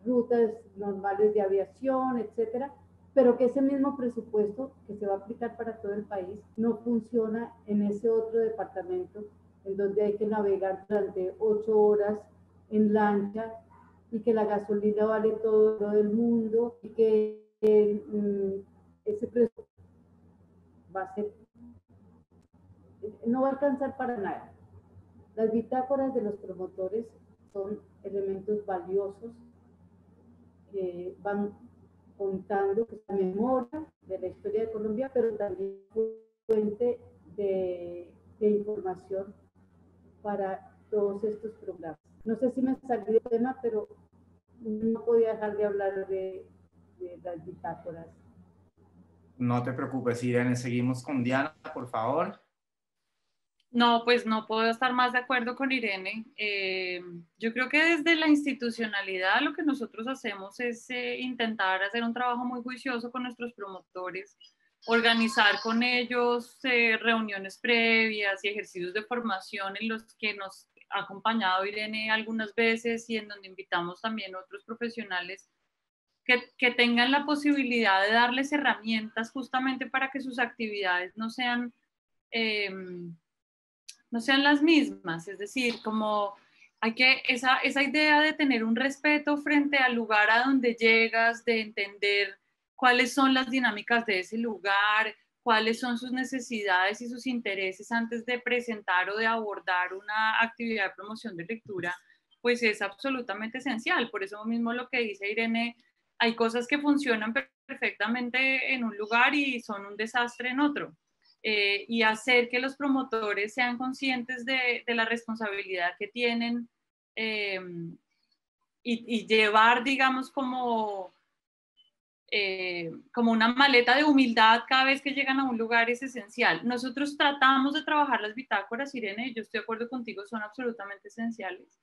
Speaker 4: rutas normales de aviación, etcétera, pero que ese mismo presupuesto que se va a aplicar para todo el país no funciona en ese otro departamento, en donde hay que navegar durante 8 horas en lancha, y que la gasolina vale todo lo del mundo, y que ese presupuesto va a ser, no va a alcanzar para nada. Las bitácoras de los promotores son elementos valiosos que van contando la memoria de la historia de Colombia, pero también fuente de información para todos estos programas. No sé si me salí del tema, pero no podía dejar de hablar de las bitácoras.
Speaker 1: No te preocupes, Irene. Seguimos con Diana, por favor.
Speaker 3: No, pues no puedo estar más de acuerdo con Irene. Yo creo que desde la institucionalidad lo que nosotros hacemos es intentar hacer un trabajo muy juicioso con nuestros promotores, organizar con ellos reuniones previas y ejercicios de formación en los que nos ha acompañado Irene algunas veces y en donde invitamos también a otros profesionales que tengan la posibilidad de darles herramientas justamente para que sus actividades eh, no sean las mismas, es decir, como hay que, esa idea de tener un respeto frente al lugar a donde llegas, de entender cuáles son las dinámicas de ese lugar, cuáles son sus necesidades y sus intereses antes de presentar o de abordar una actividad de promoción de lectura, pues es absolutamente esencial. Por eso mismo lo que dice Irene, hay cosas que funcionan perfectamente en un lugar y son un desastre en otro. Y hacer que los promotores sean conscientes de la responsabilidad que tienen y llevar, digamos, como una maleta de humildad cada vez que llegan a un lugar es esencial. Nosotros tratamos de trabajar las bitácoras, Irene, y yo estoy de acuerdo contigo, son absolutamente esenciales.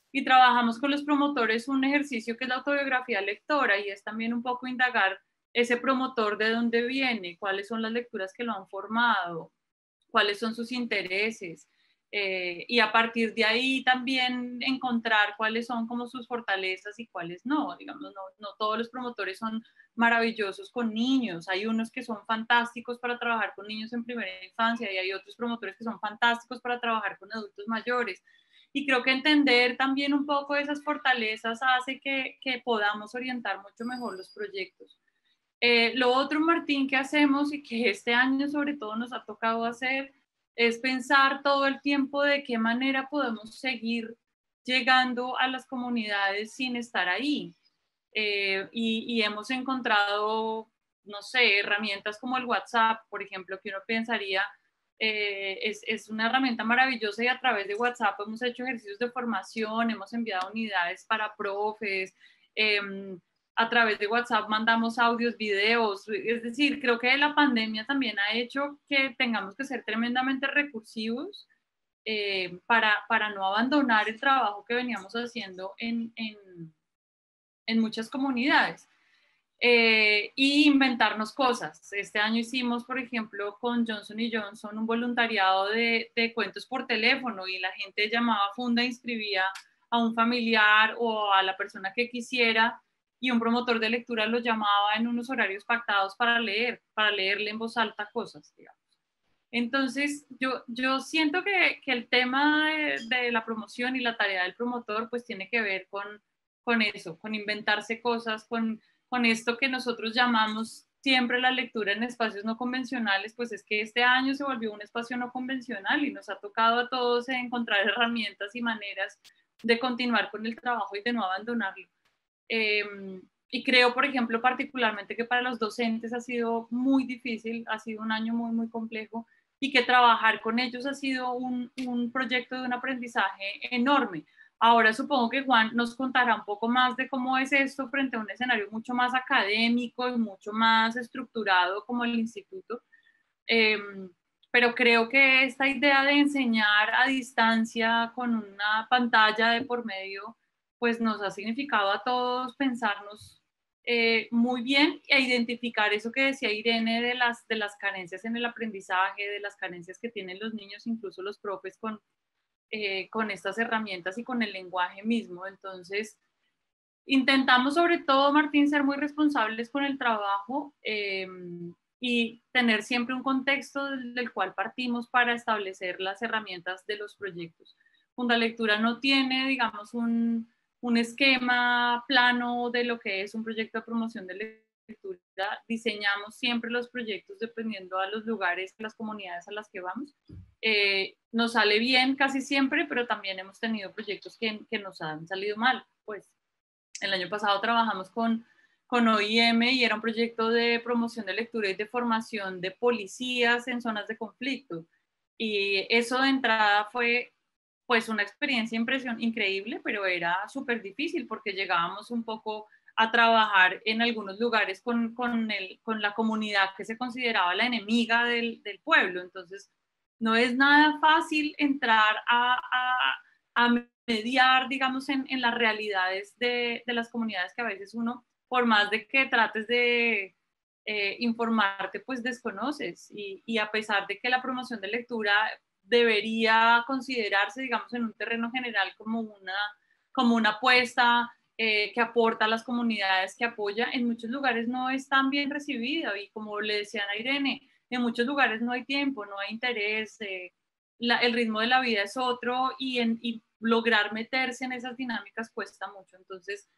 Speaker 3: Y trabajamos con los promotores un ejercicio que es la autobiografía lectora y es también un poco indagar ese promotor de dónde viene, cuáles son las lecturas que lo han formado, cuáles son sus intereses, y a partir de ahí también encontrar cuáles son como sus fortalezas y cuáles no. Digamos, no todos los promotores son maravillosos con niños, hay unos que son fantásticos para trabajar con niños en primera infancia y hay otros promotores que son fantásticos para trabajar con adultos mayores. Y creo que entender también un poco esas fortalezas hace que podamos orientar mucho mejor los proyectos. Lo otro, Martín, que hacemos y que este año sobre todo nos ha tocado hacer es pensar todo el tiempo de qué manera podemos seguir llegando a las comunidades sin estar ahí. Y hemos encontrado, no sé, herramientas como el WhatsApp, por ejemplo, que uno pensaría es una herramienta maravillosa y a través de WhatsApp hemos hecho ejercicios de formación, hemos enviado unidades para profes, a través de WhatsApp mandamos audios, videos, es decir, creo que la pandemia también ha hecho que tengamos que ser tremendamente recursivos para no abandonar el trabajo que veníamos haciendo en muchas comunidades. Y inventarnos cosas. Este año hicimos, por ejemplo, con Johnson & Johnson un voluntariado de cuentos por teléfono y la gente llamaba Funda, inscribía a un familiar o a la persona que quisiera y un promotor de lectura lo llamaba en unos horarios pactados para leerle en voz alta cosas, digamos. Entonces, yo siento que el tema de la promoción y la tarea del promotor pues tiene que ver con eso, con inventarse cosas, con esto que nosotros llamamos siempre la lectura en espacios no convencionales, pues es que este año se volvió un espacio no convencional y nos ha tocado a todos encontrar herramientas y maneras de continuar con el trabajo y de no abandonarlo. Y creo, por ejemplo, particularmente que para los docentes ha sido muy difícil, ha sido un año muy, muy complejo y que trabajar con ellos ha sido un proyecto de un aprendizaje enorme. Ahora supongo que Juan nos contará un poco más de cómo es esto frente a un escenario mucho más académico y mucho más estructurado como el instituto. Pero creo que esta idea de enseñar a distancia con una pantalla de por medio, pues nos ha significado a todos pensarnos muy bien e identificar eso que decía Irene de las carencias en el aprendizaje, de las carencias que tienen los niños, incluso los profes con estas herramientas y con el lenguaje mismo. Entonces, intentamos sobre todo, Martín, ser muy responsables con el trabajo y tener siempre un contexto del cual partimos para establecer las herramientas de los proyectos. Fundalectura no tiene, digamos, un esquema plano de lo que es un proyecto de promoción de lectura. Diseñamos siempre los proyectos dependiendo a los lugares, las comunidades a las que vamos. Nos sale bien casi siempre, pero también hemos tenido proyectos que nos han salido mal, pues. El año pasado trabajamos con OIM y era un proyecto de promoción de lectura y de formación de policías en zonas de conflicto. Y eso de entrada fue pues una experiencia increíble, pero era súper difícil porque llegábamos un poco a trabajar en algunos lugares con la comunidad que se consideraba la enemiga del pueblo. Entonces no es nada fácil entrar a mediar, digamos, en las realidades de las comunidades que a veces uno, por más de que trates de informarte, pues desconoces. Y a pesar de que la promoción de lectura debería considerarse, digamos, en un terreno general como una apuesta que aporta a las comunidades que apoya, en muchos lugares no es tan bien recibida. Y como le decían a Irene, en muchos lugares no hay tiempo, no hay interés, el ritmo de la vida es otro y lograr meterse en esas dinámicas cuesta mucho. Entonces,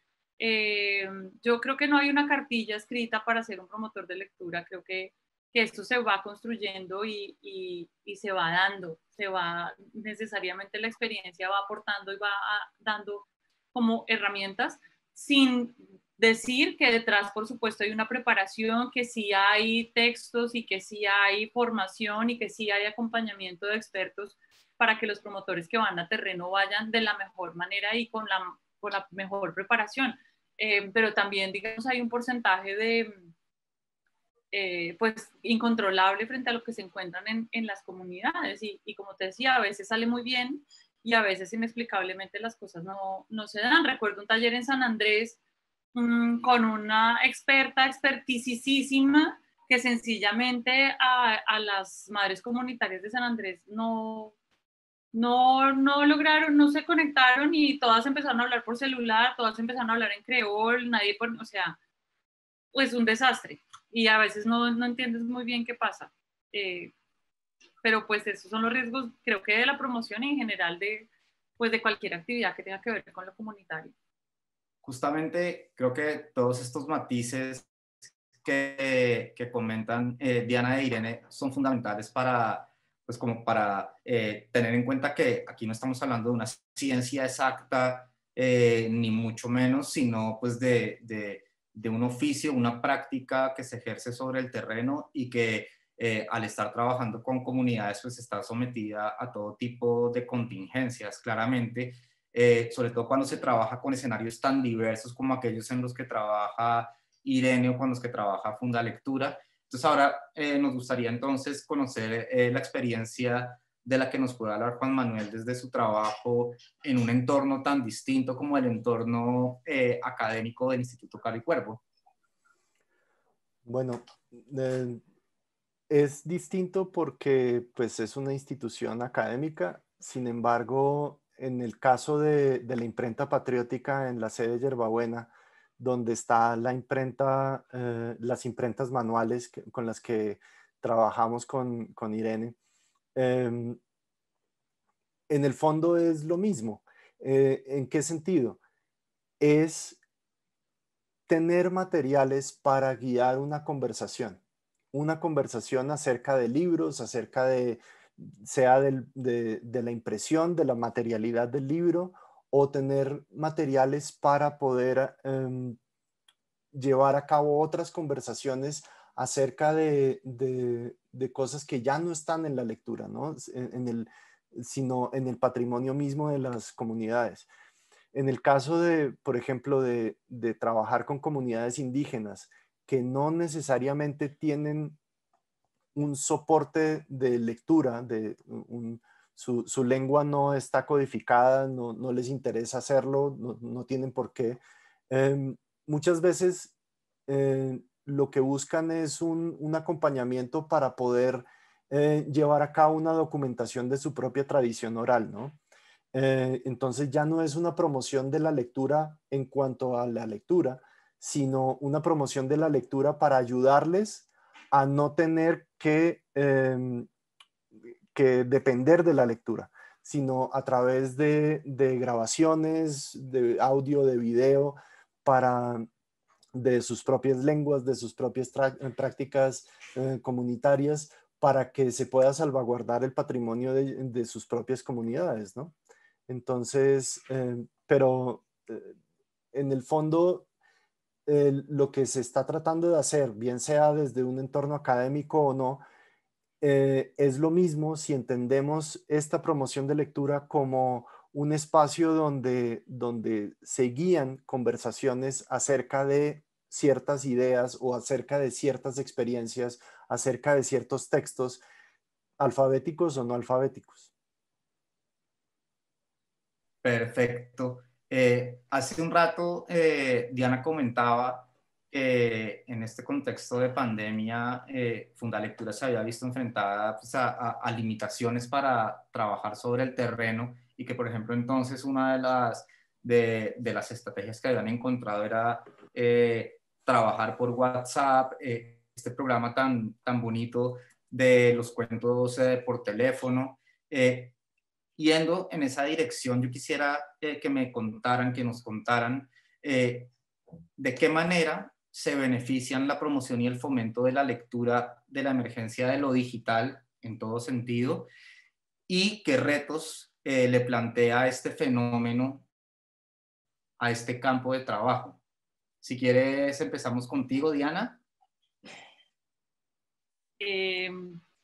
Speaker 3: yo creo que no hay una cartilla escrita para ser un promotor de lectura. Creo que esto se va construyendo y se va dando, necesariamente la experiencia va aportando y va dando como herramientas, sin decir que detrás, por supuesto, hay una preparación, que sí hay textos y que sí hay formación y que sí hay acompañamiento de expertos para que los promotores que van a terreno vayan de la mejor manera y con la mejor preparación. Pero también, digamos, hay un porcentaje de, pues, incontrolable frente a lo que se encuentran en las comunidades. Y como te decía, a veces sale muy bien y a veces inexplicablemente las cosas no se dan. Recuerdo un taller en San Andrés con una experticísima que sencillamente a las madres comunitarias de San Andrés no lograron, no se conectaron y todas empezaron a hablar por celular, todas empezaron a hablar en creol, o sea, pues un desastre. Y a veces no entiendes muy bien qué pasa. Pero pues esos son los riesgos, creo que de la promoción en general pues de cualquier actividad que tenga que ver con lo comunitario.
Speaker 1: Justamente creo que todos estos matices que comentan Diana e Irene son fundamentales para, pues como para tener en cuenta que aquí no estamos hablando de una ciencia exacta, ni mucho menos, sino pues de un oficio, una práctica que se ejerce sobre el terreno y que al estar trabajando con comunidades pues está sometida a todo tipo de contingencias, claramente. Sobre todo cuando se trabaja con escenarios tan diversos como aquellos en los que trabaja Irene o con los que trabaja Fundalectura. Entonces ahora nos gustaría entonces conocer la experiencia de la que nos puede hablar Juan Manuel desde su trabajo en un entorno tan distinto como el entorno académico del Instituto Caro y Cuervo.
Speaker 5: Bueno, es distinto porque pues, es una institución académica. Sin embargo, en el caso de la imprenta patriótica en la sede de Yerbabuena, donde está la imprenta, las imprentas manuales con las que trabajamos con Irene, en el fondo es lo mismo. ¿En qué sentido? Es tener materiales para guiar una conversación acerca de libros, acerca de, sea de la impresión, de la materialidad del libro, o tener materiales para poder llevar a cabo otras conversaciones acerca de cosas que ya no están en la lectura, ¿no? Sino en el patrimonio mismo de las comunidades. En el caso de, por ejemplo, de trabajar con comunidades indígenas que no necesariamente tienen un soporte de lectura, su lengua no está codificada, no les interesa hacerlo, no tienen por qué. Muchas veces lo que buscan es un acompañamiento para poder llevar a cabo una documentación de su propia tradición oral, ¿no? Entonces ya no es una promoción de la lectura en cuanto a la lectura, sino una promoción de la lectura para ayudarles a no tener que depender de la lectura, sino a través de grabaciones, de audio, de video, de sus propias lenguas, de sus propias prácticas comunitarias, para que se pueda salvaguardar el patrimonio de sus propias comunidades, ¿no? Entonces, pero en el fondo, lo que se está tratando de hacer, bien sea desde un entorno académico o no, es lo mismo si entendemos esta promoción de lectura como un espacio donde se guían conversaciones acerca de ciertas ideas o acerca de ciertas experiencias, acerca de ciertos textos, alfabéticos o no alfabéticos.
Speaker 1: Perfecto. Hace un rato Diana comentaba que en este contexto de pandemia Fundalectura se había visto enfrentada pues, a limitaciones para trabajar sobre el terreno y que, por ejemplo, entonces una de las estrategias que habían encontrado era trabajar por WhatsApp, este programa tan bonito de los cuentos por teléfono. Yendo en esa dirección, yo quisiera que nos contaran de qué manera se benefician la promoción y el fomento de la lectura de la emergencia de lo digital en todo sentido y qué retos le plantea este fenómeno a este campo de trabajo. Si quieres, empezamos contigo, Diana.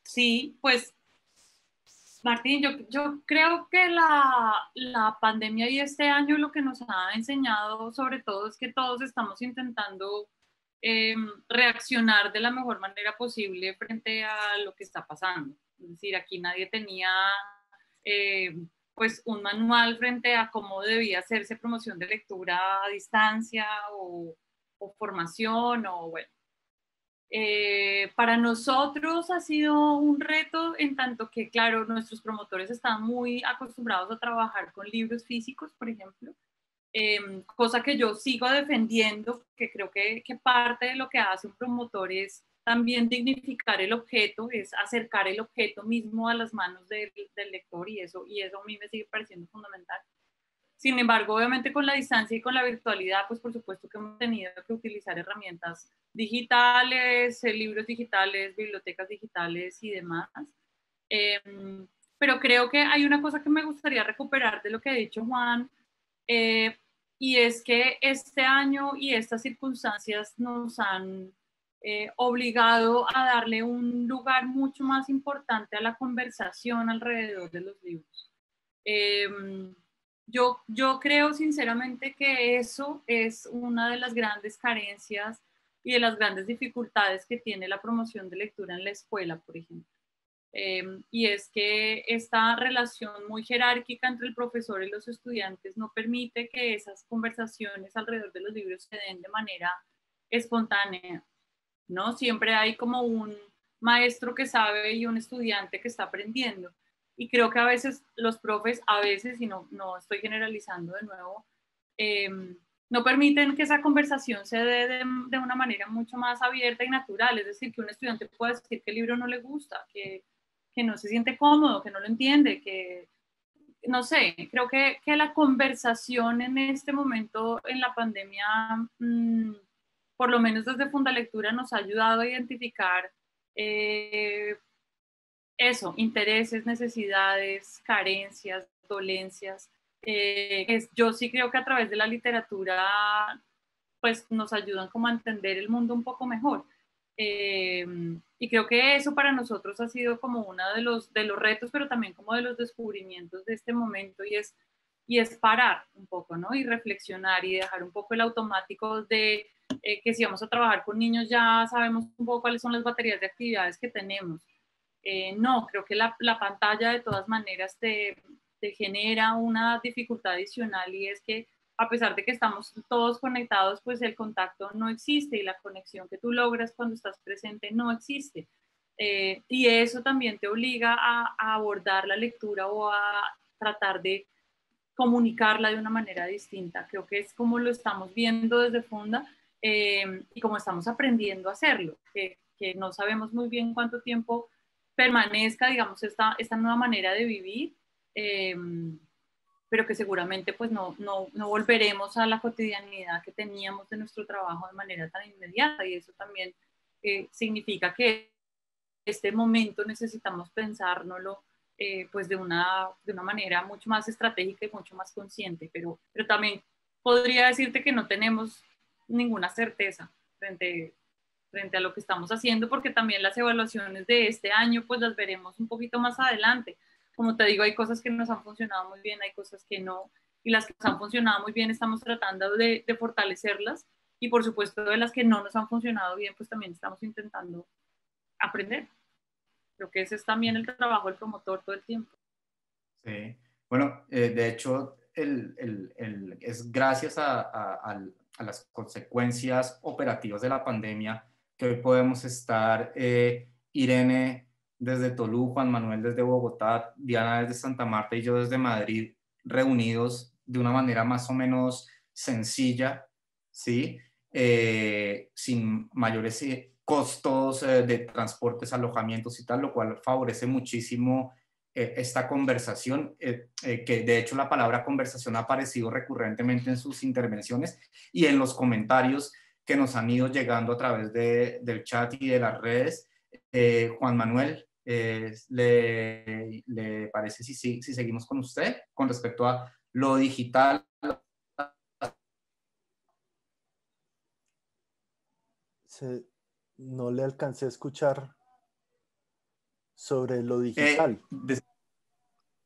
Speaker 3: Sí, pues Martín, yo creo que la pandemia y este año lo que nos ha enseñado sobre todo es que todos estamos intentando reaccionar de la mejor manera posible frente a lo que está pasando. Es decir, aquí nadie tenía pues un manual frente a cómo debía hacerse promoción de lectura a distancia o formación o bueno. Para nosotros ha sido un reto en tanto que, claro, nuestros promotores están muy acostumbrados a trabajar con libros físicos, por ejemplo, cosa que yo sigo defendiendo, que creo que parte de lo que hace un promotor es también dignificar el objeto, es acercar el objeto mismo a las manos del lector y eso a mí me sigue pareciendo fundamental. Sin embargo, obviamente con la distancia y con la virtualidad, pues por supuesto que hemos tenido que utilizar herramientas digitales, libros digitales, bibliotecas digitales y demás. Pero creo que hay una cosa que me gustaría recuperar de lo que ha dicho Juan, y es que este año y estas circunstancias nos han obligado a darle un lugar mucho más importante a la conversación alrededor de los libros. Yo creo sinceramente que eso es una de las grandes carencias y de las grandes dificultades que tiene la promoción de lectura en la escuela, por ejemplo. Y es que esta relación muy jerárquica entre el profesor y los estudiantes no permite que esas conversaciones alrededor de los libros se den de manera espontánea, ¿no? Siempre hay como un maestro que sabe y un estudiante que está aprendiendo. Y creo que a veces los profes, y no estoy generalizando de nuevo, no permiten que esa conversación se dé de una manera mucho más abierta y natural. Es decir, que un estudiante pueda decir que el libro no le gusta, que no se siente cómodo, que no lo entiende, que no sé, creo que la conversación en este momento en la pandemia, por lo menos desde Fundalectura, nos ha ayudado a identificar eso, intereses, necesidades, carencias, dolencias. Yo sí creo que a través de la literatura pues nos ayudan como a entender el mundo un poco mejor. Y creo que eso para nosotros ha sido como uno de los retos, pero también como de los descubrimientos de este momento, y es parar un poco, ¿no? Y reflexionar y dejar un poco el automático de que si vamos a trabajar con niños ya sabemos un poco cuáles son las baterías de actividades que tenemos. No, creo que la pantalla de todas maneras te genera una dificultad adicional, y es que a pesar de que estamos todos conectados, pues el contacto no existe y la conexión que tú logras cuando estás presente no existe. Y eso también te obliga a abordar la lectura o a tratar de comunicarla de una manera distinta. Creo que es como lo estamos viendo desde Funda, y como estamos aprendiendo a hacerlo, que no sabemos muy bien cuánto tiempo permanezca, digamos, esta nueva manera de vivir, pero que seguramente pues no volveremos a la cotidianidad que teníamos de nuestro trabajo de manera tan inmediata, y eso también significa que este momento necesitamos pensárnoslo pues de una manera mucho más estratégica y mucho más consciente, pero también podría decirte que no tenemos ninguna certeza frente a lo que estamos haciendo, porque también las evaluaciones de este año pues las veremos un poquito más adelante. Como te digo, hay cosas que nos han funcionado muy bien, hay cosas que no, y las que nos han funcionado muy bien estamos tratando de fortalecerlas, y por supuesto de las que no nos han funcionado bien, pues también estamos intentando aprender. Creo que ese es también el trabajo del promotor todo el tiempo.
Speaker 1: Sí. Bueno, de hecho, es gracias a las consecuencias operativas de la pandemia que hoy podemos estar, Irene desde Tolú, Juan Manuel desde Bogotá, Diana desde Santa Marta y yo desde Madrid, reunidos de una manera más o menos sencilla, ¿sí? Sin mayores costos de transportes, alojamientos y tal, lo cual favorece muchísimo esta conversación, que de hecho la palabra conversación ha aparecido recurrentemente en sus intervenciones y en los comentarios que nos han ido llegando a través del chat y de las redes. Juan Manuel, ¿le parece si seguimos con usted con respecto a lo digital?
Speaker 5: No le alcancé a escuchar sobre lo digital.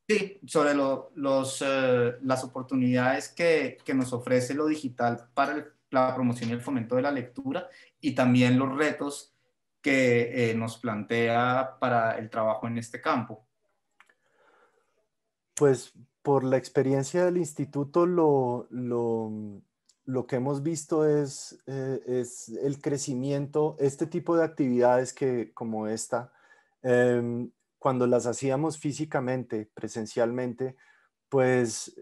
Speaker 1: Sí, sobre las oportunidades que nos ofrece lo digital para la promoción y el fomento de la lectura y también los retos que nos plantea para el trabajo en este campo.
Speaker 5: Pues por la experiencia del instituto, lo que hemos visto es el crecimiento, este tipo de actividades que, como esta, cuando las hacíamos físicamente, presencialmente, pues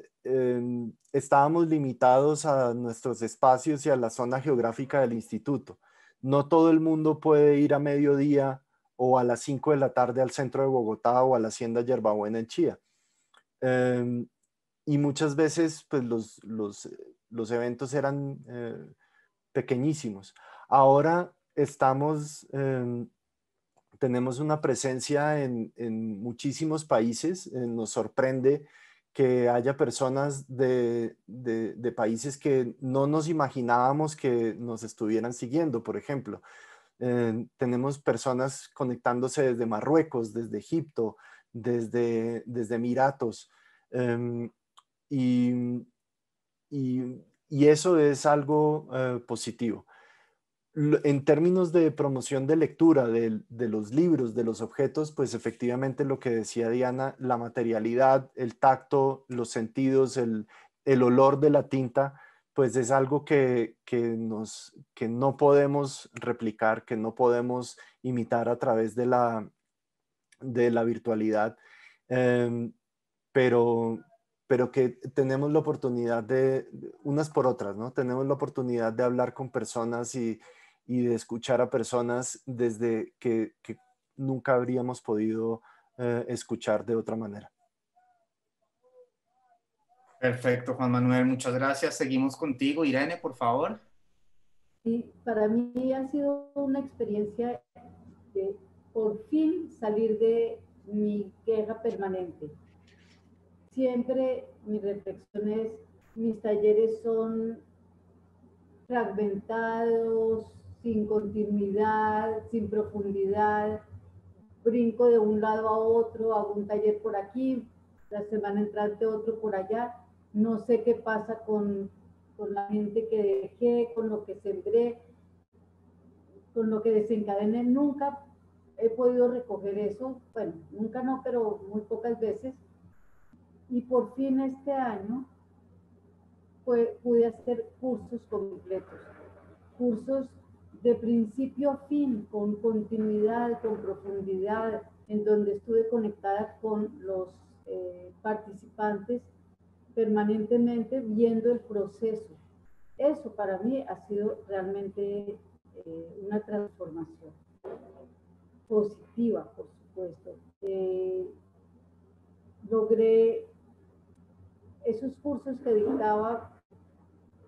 Speaker 5: estábamos limitados a nuestros espacios y a la zona geográfica del instituto. No todo el mundo puede ir a mediodía o a las 5 de la tarde al centro de Bogotá o a la Hacienda Yerbabuena en Chía. Y muchas veces pues los eventos eran pequeñísimos. Ahora tenemos una presencia en muchísimos países. Nos sorprende que haya personas de países que no nos imaginábamos que nos estuvieran siguiendo, por ejemplo. Tenemos personas conectándose desde Marruecos, desde Egipto, desde Emiratos. Y, y eso es algo positivo. En términos de promoción de lectura de los libros, de los objetos, pues efectivamente lo que decía Diana, la materialidad, el tacto, los sentidos, el olor de la tinta, pues es algo que no podemos replicar, que no podemos imitar a través de la virtualidad. Pero, pero que tenemos la oportunidad unas por otras, ¿no? Tenemos la oportunidad de hablar con personas y de escuchar a personas desde que nunca habríamos podido escuchar de otra manera.
Speaker 1: Perfecto, Juan Manuel, muchas gracias. Seguimos contigo. Irene, por favor.
Speaker 4: Sí, para mí ha sido una experiencia de por fin salir de mi queja permanente. Siempre mi reflexión es, mis talleres son fragmentados, sin continuidad, sin profundidad, brinco de un lado a otro, hago un taller por aquí, la semana entrante otro por allá, no sé qué pasa con la gente que dejé, con lo que sembré, con lo que desencadené, nunca he podido recoger eso, bueno, nunca no, pero muy pocas veces, y por fin este año pude hacer cursos completos, cursos de principio a fin, con continuidad, con profundidad, en donde estuve conectada con los participantes permanentemente viendo el proceso. Eso para mí ha sido realmente una transformación positiva, por supuesto. Logré esos cursos que dictaba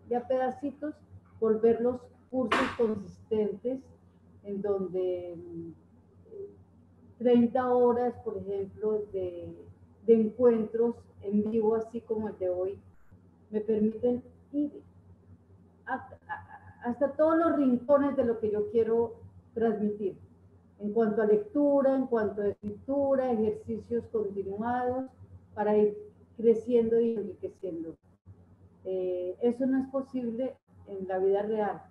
Speaker 4: ya pedacitos, volverlos cursos consistentes en donde 30 horas, por ejemplo, de encuentros en vivo, así como el de hoy, me permiten ir hasta todos los rincones de lo que yo quiero transmitir, en cuanto a lectura, en cuanto a escritura, ejercicios continuados, para ir creciendo y enriqueciendo. Eso no es posible en la vida real,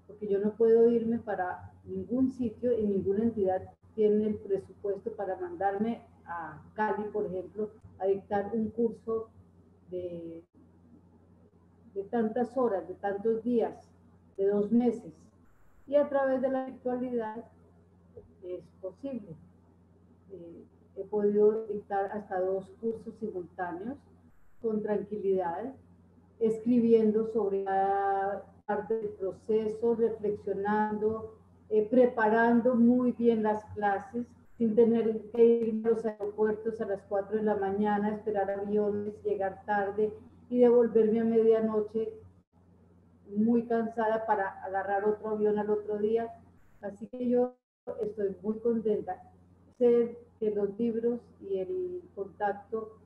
Speaker 4: porque yo no puedo irme para ningún sitio y ninguna entidad tiene el presupuesto para mandarme a Cali, por ejemplo, a dictar un curso de tantas horas, de tantos días, de 2 meses. Y a través de la virtualidad es posible. He podido dictar hasta 2 cursos simultáneos con tranquilidad, escribiendo sobre cada parte del proceso, reflexionando, preparando muy bien las clases, sin tener que ir a los aeropuertos a las 4 de la mañana, esperar aviones, llegar tarde y devolverme a medianoche muy cansada para agarrar otro avión al otro día. Así que yo estoy muy contenta. Sé que los libros y el contacto,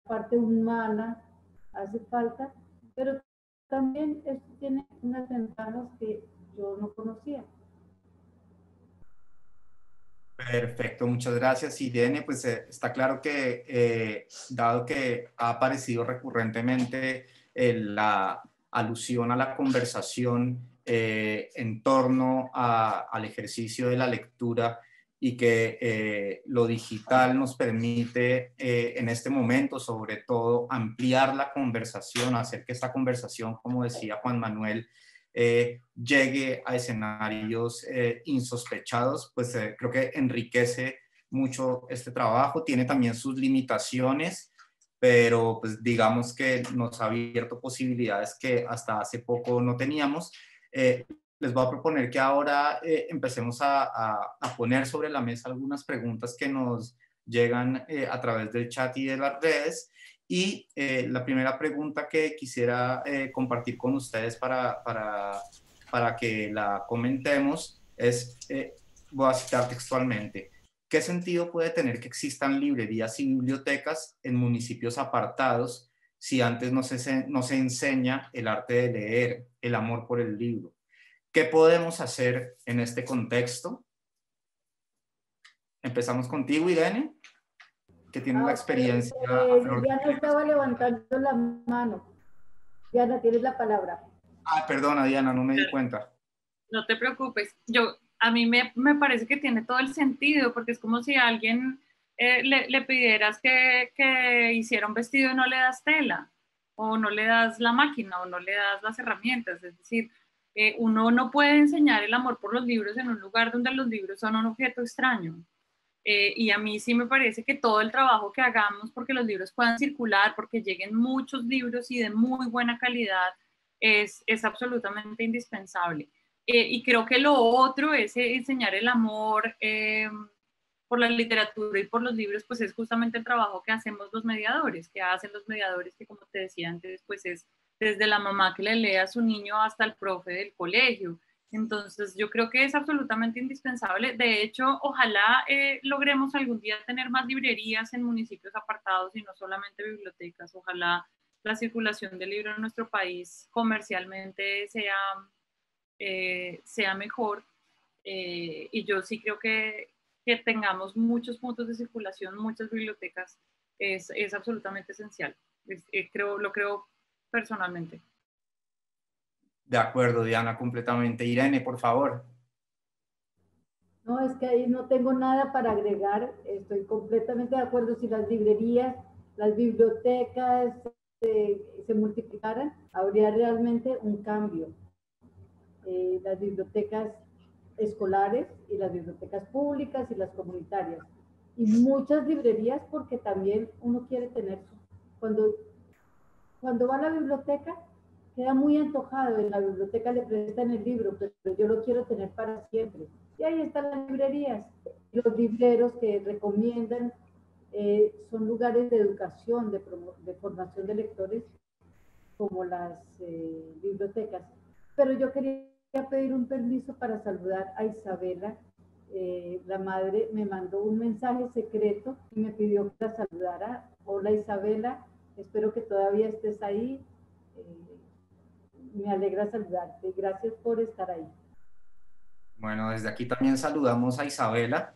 Speaker 4: parte humana, hace falta, pero también esto tiene unas ventajas que yo no conocía.
Speaker 1: Perfecto, muchas gracias, Irene. Pues está claro que, dado que ha aparecido recurrentemente la alusión a la conversación en torno al ejercicio de la lectura y que lo digital nos permite en este momento, sobre todo, ampliar la conversación, hacer que esta conversación, como decía Juan Manuel, llegue a escenarios insospechados, pues creo que enriquece mucho este trabajo, tiene también sus limitaciones, pero pues digamos que nos ha abierto posibilidades que hasta hace poco no teníamos. Les voy a proponer que ahora empecemos a poner sobre la mesa algunas preguntas que nos llegan a través del chat y de las redes. Y la primera pregunta que quisiera compartir con ustedes para que la comentemos es, voy a citar textualmente, ¿qué sentido puede tener que existan librerías y bibliotecas en municipios apartados si antes no se enseña el arte de leer, el amor por el libro? ¿Qué podemos hacer en este contexto? Empezamos contigo, Irene, que tiene la experiencia.
Speaker 4: Diana estaba levantando la mano. Diana, tienes la palabra.
Speaker 1: Perdona, Diana, no me di cuenta.
Speaker 3: No te preocupes. A mí me parece que tiene todo el sentido, porque es como si a alguien le pidieras que hiciera un vestido y no le das tela, o no le das la máquina, o no le das las herramientas. Es decir, uno no puede enseñar el amor por los libros en un lugar donde los libros son un objeto extraño. Y a mí sí me parece que todo el trabajo que hagamos porque los libros puedan circular, porque lleguen muchos libros y de muy buena calidad, es absolutamente indispensable. Y creo que lo otro es enseñar el amor por la literatura y por los libros, pues es justamente el trabajo que hacemos los mediadores, que hacen los mediadores, que como te decía antes, pues es desde la mamá que le lee a su niño hasta el profe del colegio. Entonces yo creo que es absolutamente indispensable. De hecho, ojalá logremos algún día tener más librerías en municipios apartados y no solamente bibliotecas. Ojalá la circulación del libro en nuestro país comercialmente sea mejor. Y yo sí creo que tengamos muchos puntos de circulación, muchas bibliotecas, es absolutamente esencial. Lo creo personalmente.
Speaker 1: De acuerdo, Diana, completamente. Irene, por favor.
Speaker 4: No, es que ahí no tengo nada para agregar. Estoy completamente de acuerdo. Si las librerías, las bibliotecas se multiplicaran, habría realmente un cambio. Las bibliotecas escolares y las bibliotecas públicas y las comunitarias. Y muchas librerías, porque también uno quiere tener, cuando va a la biblioteca, queda muy antojado. En la biblioteca le prestan el libro, pero yo lo quiero tener para siempre. Y ahí están las librerías. Los libreros que recomiendan son lugares de educación, de formación de lectores, como las bibliotecas. Pero yo quería pedir un permiso para saludar a Isabela. La madre me mandó un mensaje secreto y me pidió que la saludara. Hola, Isabela, espero que todavía estés ahí. Me alegra saludarte. Gracias por estar ahí.
Speaker 1: Bueno, desde aquí también saludamos a Isabela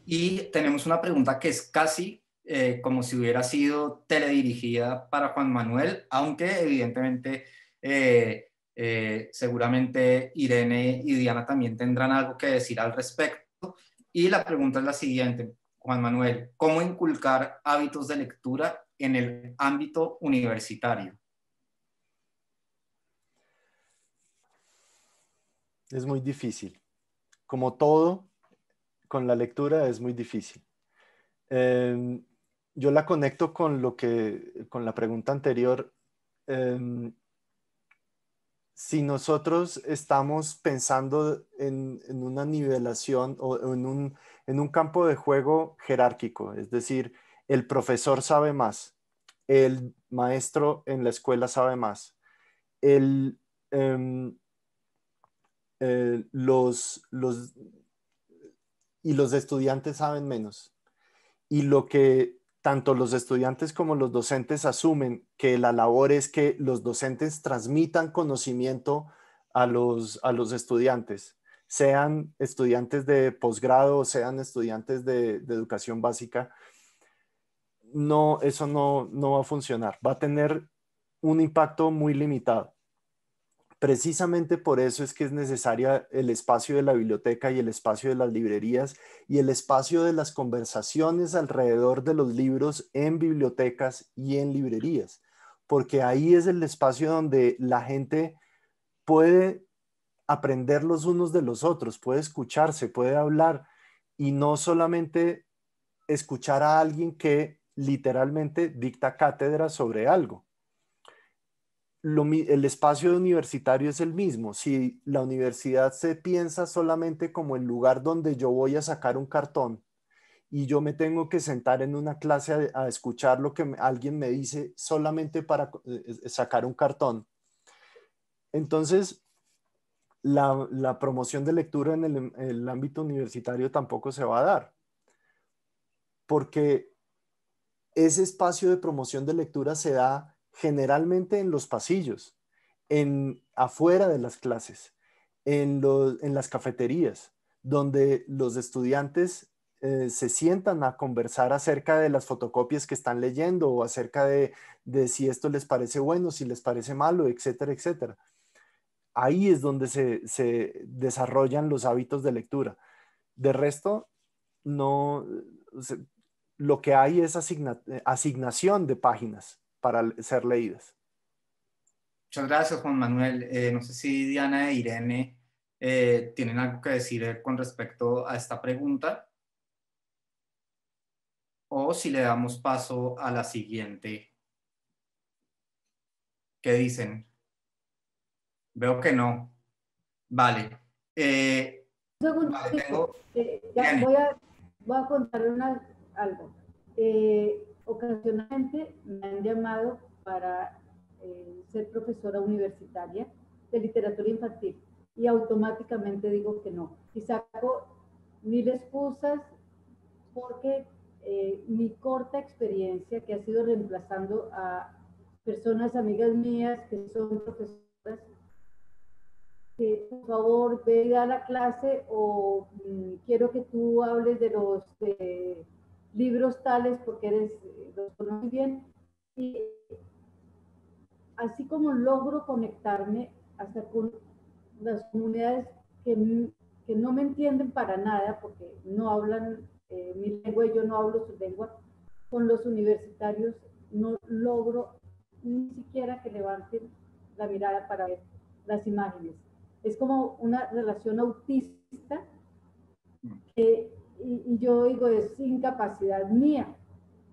Speaker 1: y tenemos una pregunta que es casi como si hubiera sido teledirigida para Juan Manuel, aunque evidentemente seguramente Irene y Diana también tendrán algo que decir al respecto. Y la pregunta es la siguiente, Juan Manuel, ¿cómo inculcar hábitos de lectura en el ámbito universitario?
Speaker 5: Es muy difícil. Como todo, con la lectura es muy difícil. Yo la conecto con con la pregunta anterior. Si nosotros estamos pensando en una nivelación o en un campo de juego jerárquico, es decir, el profesor sabe más, el maestro en la escuela sabe más, el, em, y los estudiantes saben menos. Y lo que tanto los estudiantes como los docentes asumen que la labor es que los docentes transmitan conocimiento a los estudiantes, sean estudiantes de posgrado, sean estudiantes de educación básica. No, eso no va a funcionar. Va a tener un impacto muy limitado. Precisamente por eso es que es necesaria el espacio de la biblioteca y el espacio de las librerías y el espacio de las conversaciones alrededor de los libros en bibliotecas y en librerías, porque ahí es el espacio donde la gente puede aprender los unos de los otros, puede escucharse, puede hablar y no solamente escuchar a alguien que literalmente dicta cátedra sobre algo. El espacio universitario es el mismo. Si la universidad se piensa solamente como el lugar donde yo voy a sacar un cartón y yo me tengo que sentar en una clase a escuchar lo que alguien me dice solamente para sacar un cartón, entonces la promoción de lectura en el ámbito universitario tampoco se va a dar, porque ese espacio de promoción de lectura se da generalmente en los pasillos, afuera de las clases, en las cafeterías, donde los estudiantes se sientan a conversar acerca de las fotocopias que están leyendo o acerca de si esto les parece bueno, si les parece malo, etcétera, etcétera. Ahí es donde se desarrollan los hábitos de lectura. De resto, no, lo que hay es asignación de páginas para ser leídas.
Speaker 1: Muchas gracias, Juan Manuel. No sé si Diana e Irene tienen algo que decir con respecto a esta pregunta o si le damos paso a la siguiente. ¿Qué dicen? Veo que no. Vale.
Speaker 4: Un segundo,
Speaker 1: vale,
Speaker 4: voy a contar algo. Ocasionalmente me han llamado para ser profesora universitaria de literatura infantil y automáticamente digo que no. Y saco 1000 excusas porque mi corta experiencia, que ha sido reemplazando a personas amigas mías que son profesoras, que por favor ve y da la clase o quiero que tú hables de los libros tales porque los conoces bien. Y así como logro conectarme hasta con las comunidades que no me entienden para nada porque no hablan mi lengua y yo no hablo su lengua, con los universitarios no logro ni siquiera que levanten la mirada para ver las imágenes. Es como una relación autista y yo digo, es incapacidad mía.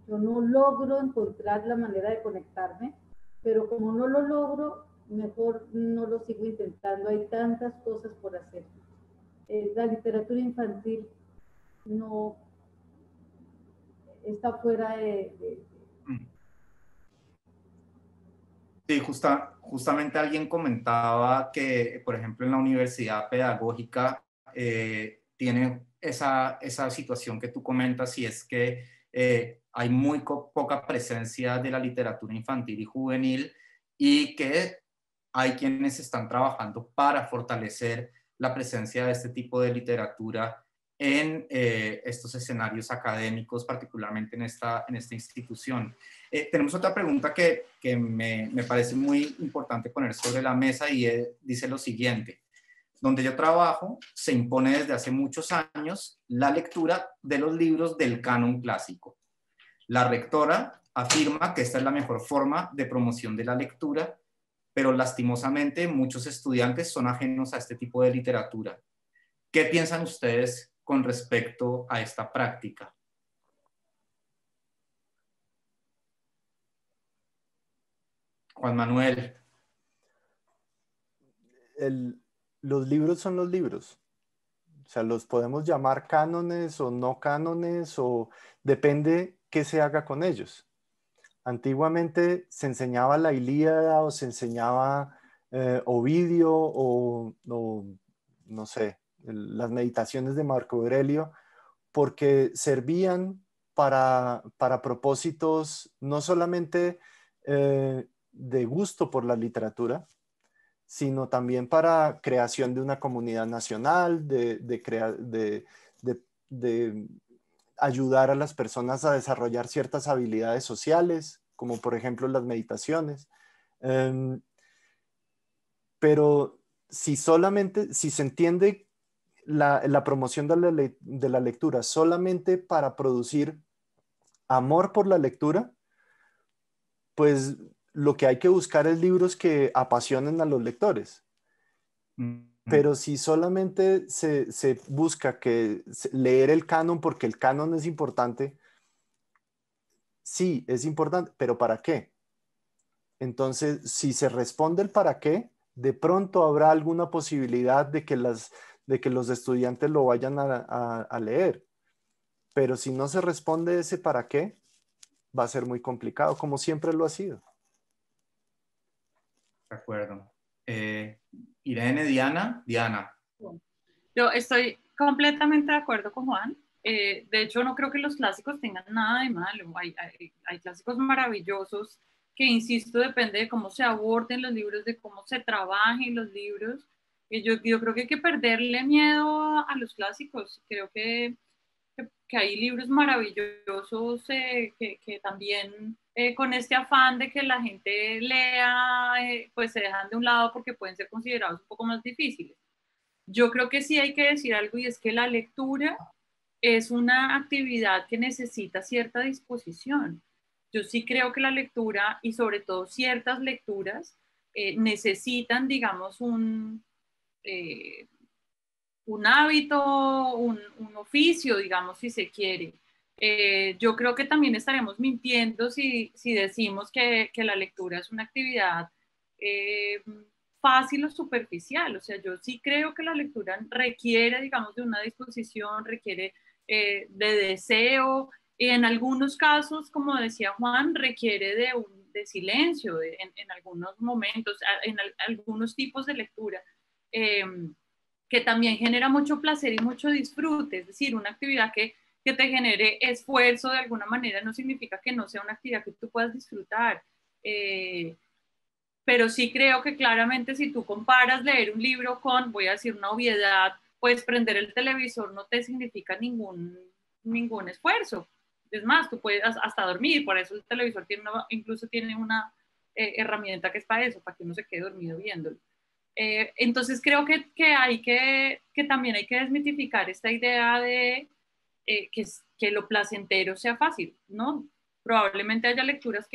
Speaker 4: Yo no logro encontrar la manera de conectarme, pero como no lo logro, mejor no lo sigo intentando. Hay tantas cosas por hacer. La literatura infantil no está fuera de...
Speaker 1: Sí, justamente alguien comentaba que, por ejemplo, en la universidad pedagógica tiene esa situación que tú comentas y es que hay muy poca presencia de la literatura infantil y juvenil y que hay quienes están trabajando para fortalecer la presencia de este tipo de literatura en estos escenarios académicos, particularmente en esta institución. Tenemos otra pregunta que me parece muy importante poner sobre la mesa y dice lo siguiente. donde yo trabajo, se impone desde hace muchos años la lectura de los libros del canon clásico. La rectora afirma que esta es la mejor forma de promoción de la lectura, pero lastimosamente muchos estudiantes son ajenos a este tipo de literatura. ¿Qué piensan ustedes con respecto a esta práctica? Juan Manuel.
Speaker 5: Los libros son los libros. O sea, los podemos llamar cánones o no cánones, o depende qué se haga con ellos. Antiguamente se enseñaba la Ilíada o se enseñaba Ovidio o no sé, las meditaciones de Marco Aurelio, porque servían para propósitos no solamente de gusto por la literatura, sino también para creación de una comunidad nacional, de ayudar a las personas a desarrollar ciertas habilidades sociales, como por ejemplo las meditaciones. Pero si se entiende la promoción de la lectura solamente para producir amor por la lectura, pues lo que hay que buscar es libros que apasionen a los lectores. Pero si solamente se busca leer el canon porque el canon es importante, sí, es importante, pero ¿para qué? Entonces, si se responde el para qué, de pronto habrá alguna posibilidad de que los estudiantes lo vayan a leer. Pero si no se responde ese para qué, va a ser muy complicado, como siempre lo ha sido.
Speaker 1: De acuerdo. Irene, Diana.
Speaker 3: Yo estoy completamente de acuerdo con Juan. De hecho, no creo que los clásicos tengan nada de malo. Hay clásicos maravillosos que, insisto, depende de cómo se aborden los libros, de cómo se trabajen los libros. Yo creo que hay que perderle miedo a los clásicos. Creo que hay libros maravillosos que también con este afán de que la gente lea, pues se dejan de un lado porque pueden ser considerados un poco más difíciles. Yo creo que sí hay que decir algo, y es que la lectura es una actividad que necesita cierta disposición. Yo sí creo que la lectura, y sobre todo ciertas lecturas, necesitan, digamos, un hábito, un oficio, digamos, si se quiere. Yo creo que también estaremos mintiendo si decimos que la lectura es una actividad fácil o superficial. O sea, yo sí creo que la lectura requiere, digamos, de una disposición, requiere de deseo, y en algunos casos, como decía Juan, requiere de silencio en algunos momentos, en algunos tipos de lectura. Que también genera mucho placer y mucho disfrute. Es decir, una actividad que te genere esfuerzo de alguna manera no significa que no sea una actividad que tú puedas disfrutar. Pero sí creo que claramente si tú comparas leer un libro con, voy a decir una obviedad, pues prender el televisor no te significa ningún esfuerzo. Es más, tú puedes hasta dormir, por eso el televisor incluso tiene una herramienta que es para eso, para que uno se quede dormido viéndolo. Entonces creo que también hay que desmitificar esta idea de que lo placentero sea fácil, ¿no? Probablemente haya lecturas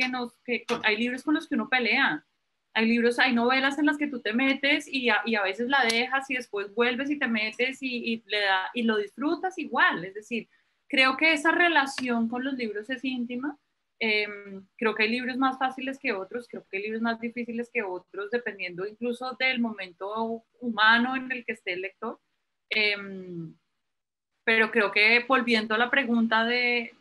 Speaker 3: hay libros con los que uno pelea, hay novelas en las que tú te metes y a veces la dejas y después vuelves y te metes y lo disfrutas igual. Es decir, creo que esa relación con los libros es íntima. Creo que hay libros más fáciles que otros, creo que hay libros más difíciles que otros, dependiendo incluso del momento humano en el que esté el lector. Pero creo que, volviendo a la pregunta de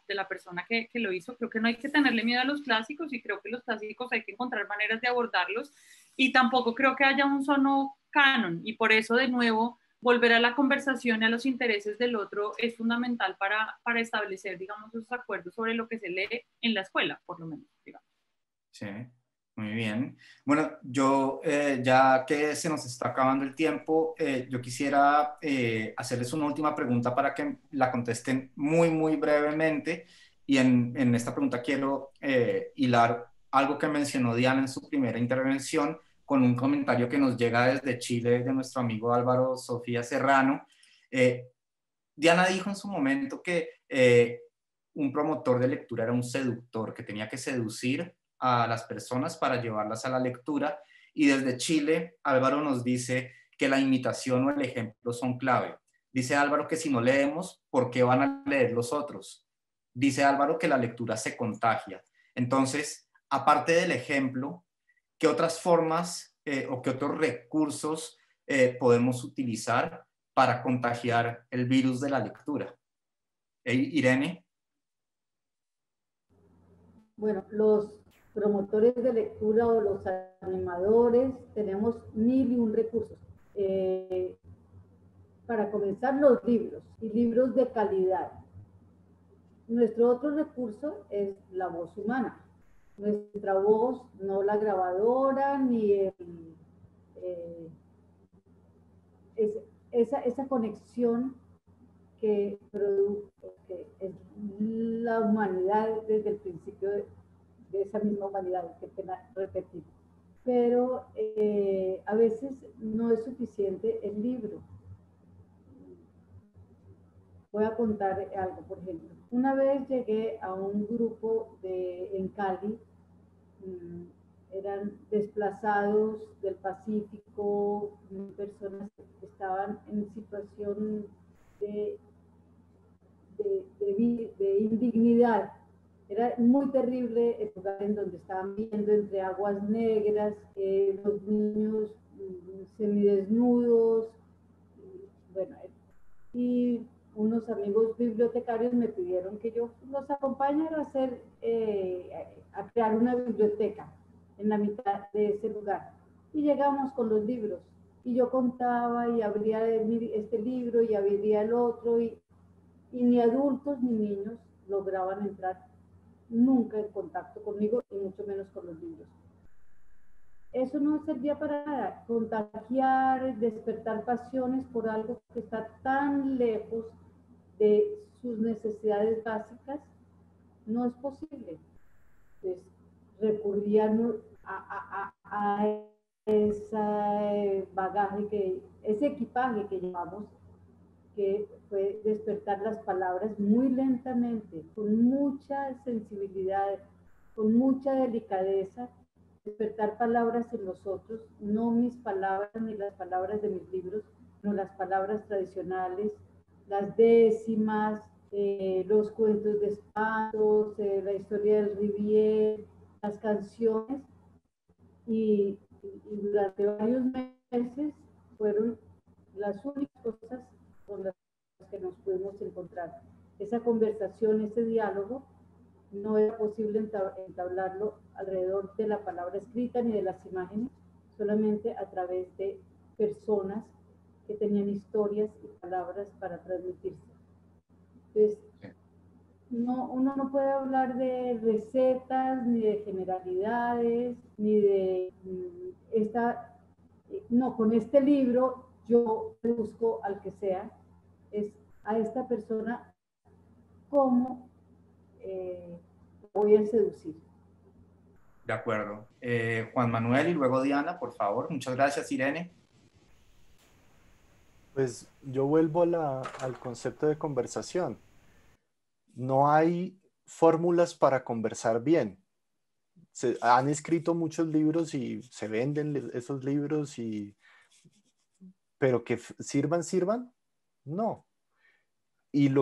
Speaker 3: la persona que lo hizo, creo que no hay que tenerle miedo a los clásicos, y creo que los clásicos hay que encontrar maneras de abordarlos, y tampoco creo que haya un solo canon, y por eso, de nuevo, volver a la conversación y a los intereses del otro es fundamental para establecer, digamos, esos acuerdos sobre lo que se lee en la escuela, por lo menos, digamos.
Speaker 1: Sí, muy bien. Bueno, yo ya que se nos está acabando el tiempo, yo quisiera hacerles una última pregunta para que la contesten muy, muy brevemente. Y en esta pregunta quiero hilar algo que mencionó Diana en su primera intervención con un comentario que nos llega desde Chile de nuestro amigo Álvaro Sofía Serrano. Diana dijo en su momento que un promotor de lectura era un seductor, que tenía que seducir a las personas para llevarlas a la lectura, y desde Chile Álvaro nos dice que la imitación o el ejemplo son clave. Dice Álvaro que si no leemos, ¿por qué van a leer los otros? Dice Álvaro que la lectura se contagia. Entonces, aparte del ejemplo, ¿qué otras formas o qué otros recursos podemos utilizar para contagiar el virus de la lectura? Irene.
Speaker 4: Bueno, los promotores de lectura o los animadores tenemos 1001 recursos. Para comenzar, los libros y libros de calidad. Nuestro otro recurso es la voz humana. Nuestra voz, no la grabadora ni esa conexión que es la humanidad desde el principio de esa misma humanidad, que pena repetir. Pero a veces no es suficiente el libro. Voy a contar algo, por ejemplo. Una vez llegué a un grupo en Cali, eran desplazados del Pacífico, personas que estaban en situación de indignidad. Era muy terrible el lugar en donde estaban viviendo entre aguas negras, los niños semidesnudos, bueno, y unos amigos bibliotecarios me pidieron que yo los acompañara a crear una biblioteca en la mitad de ese lugar. Y llegamos con los libros, y yo contaba y abría este libro y abría el otro, y ni adultos ni niños lograban entrar nunca en contacto conmigo, y mucho menos con los libros. Eso no servía para nada, contagiar, despertar pasiones por algo que está tan lejos de sus necesidades básicas, no es posible. Pues recurrían a ese bagaje, ese equipaje que llevamos, que fue despertar las palabras muy lentamente, con mucha sensibilidad, con mucha delicadeza, despertar palabras en los otros, no mis palabras ni las palabras de mis libros, sino las palabras tradicionales, las décimas, los cuentos de espantos, la historia del Rivier, las canciones, y durante varios meses fueron las únicas cosas con las que nos pudimos encontrar. Esa conversación, ese diálogo, no era posible entablarlo alrededor de la palabra escrita ni de las imágenes, solamente a través de personas que tenían historias y palabras para transmitirse. Entonces, uno no puede hablar de recetas, ni de generalidades, ni de no, con este libro yo busco al que sea, es a esta persona cómo voy a seducir.
Speaker 1: De acuerdo. Juan Manuel y luego Diana, por favor. Muchas gracias, Irene.
Speaker 5: Pues yo vuelvo al concepto de conversación. No hay fórmulas para conversar bien. Se han escrito muchos libros y se venden esos libros, pero que sirvan, no. Y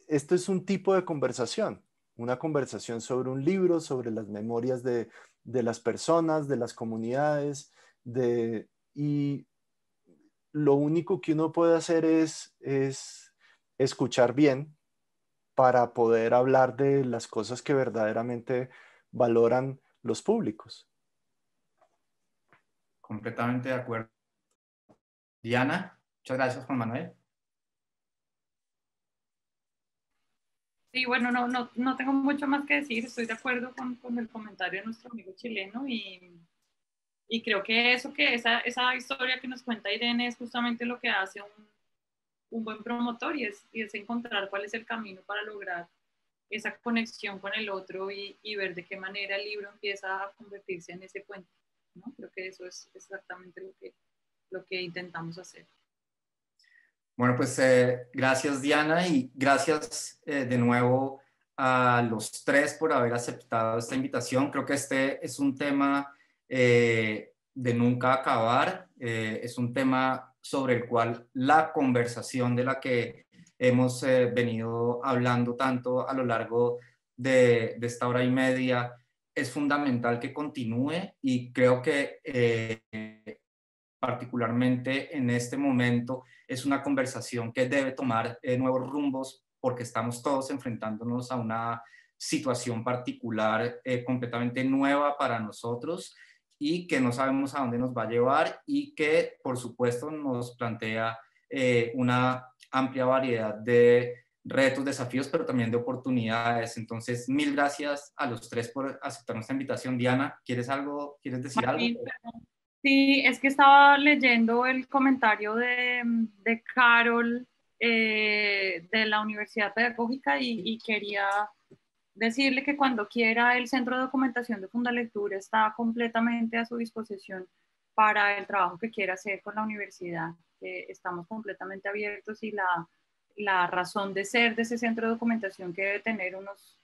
Speaker 5: esto es un tipo de conversación, una conversación sobre un libro, sobre las memorias de las personas, de las comunidades, y lo único que uno puede hacer es escuchar bien para poder hablar de las cosas que verdaderamente valoran los públicos.
Speaker 1: Completamente de acuerdo. Diana, muchas gracias, Juan Manuel.
Speaker 3: Sí, bueno, no tengo mucho más que decir, estoy de acuerdo con el comentario de nuestro amigo chileno, y creo que esa historia que nos cuenta Irene es justamente lo que hace un buen promotor, y es encontrar cuál es el camino para lograr esa conexión con el otro, y ver de qué manera el libro empieza a convertirse en ese puente. ¿no? Creo que eso es exactamente lo que intentamos hacer.
Speaker 1: Bueno, pues gracias Diana y gracias de nuevo a los tres por haber aceptado esta invitación. Creo que este es un tema de nunca acabar, es un tema sobre el cual la conversación de la que hemos venido hablando tanto a lo largo de esta hora y media es fundamental que continúe y creo que particularmente en este momento es una conversación que debe tomar nuevos rumbos porque estamos todos enfrentándonos a una situación particular completamente nueva para nosotros y que no sabemos a dónde nos va a llevar y que por supuesto nos plantea una amplia variedad de retos, desafíos, pero también de oportunidades. Entonces, mil gracias a los tres por aceptar nuestra invitación. Diana, ¿quieres decir
Speaker 3: Martín,
Speaker 1: algo?
Speaker 3: perdón. Sí, es que estaba leyendo el comentario de Carol de la Universidad Pedagógica y quería decirle que cuando quiera el Centro de Documentación de Fundalectura está completamente a su disposición para el trabajo que quiera hacer con la universidad. Estamos completamente abiertos y la razón de ser de ese centro de documentación, que debe tener unos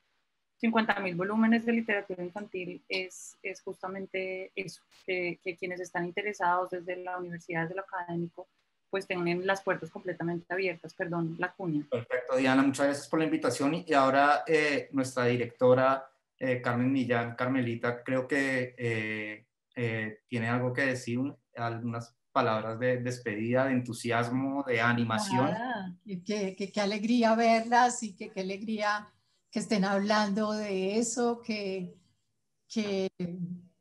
Speaker 3: 50.000 volúmenes de literatura infantil, es justamente eso, que quienes están interesados desde la universidad, desde lo académico, pues tienen las puertas completamente abiertas. Perdón, la cuña.
Speaker 1: Perfecto, Diana, muchas gracias por la invitación. Y ahora nuestra directora, Carmen Millán, Carmelita, creo que tiene algo que decir, algunas palabras de despedida, de entusiasmo, de animación.
Speaker 2: Qué alegría verlas y qué alegría que estén hablando de eso,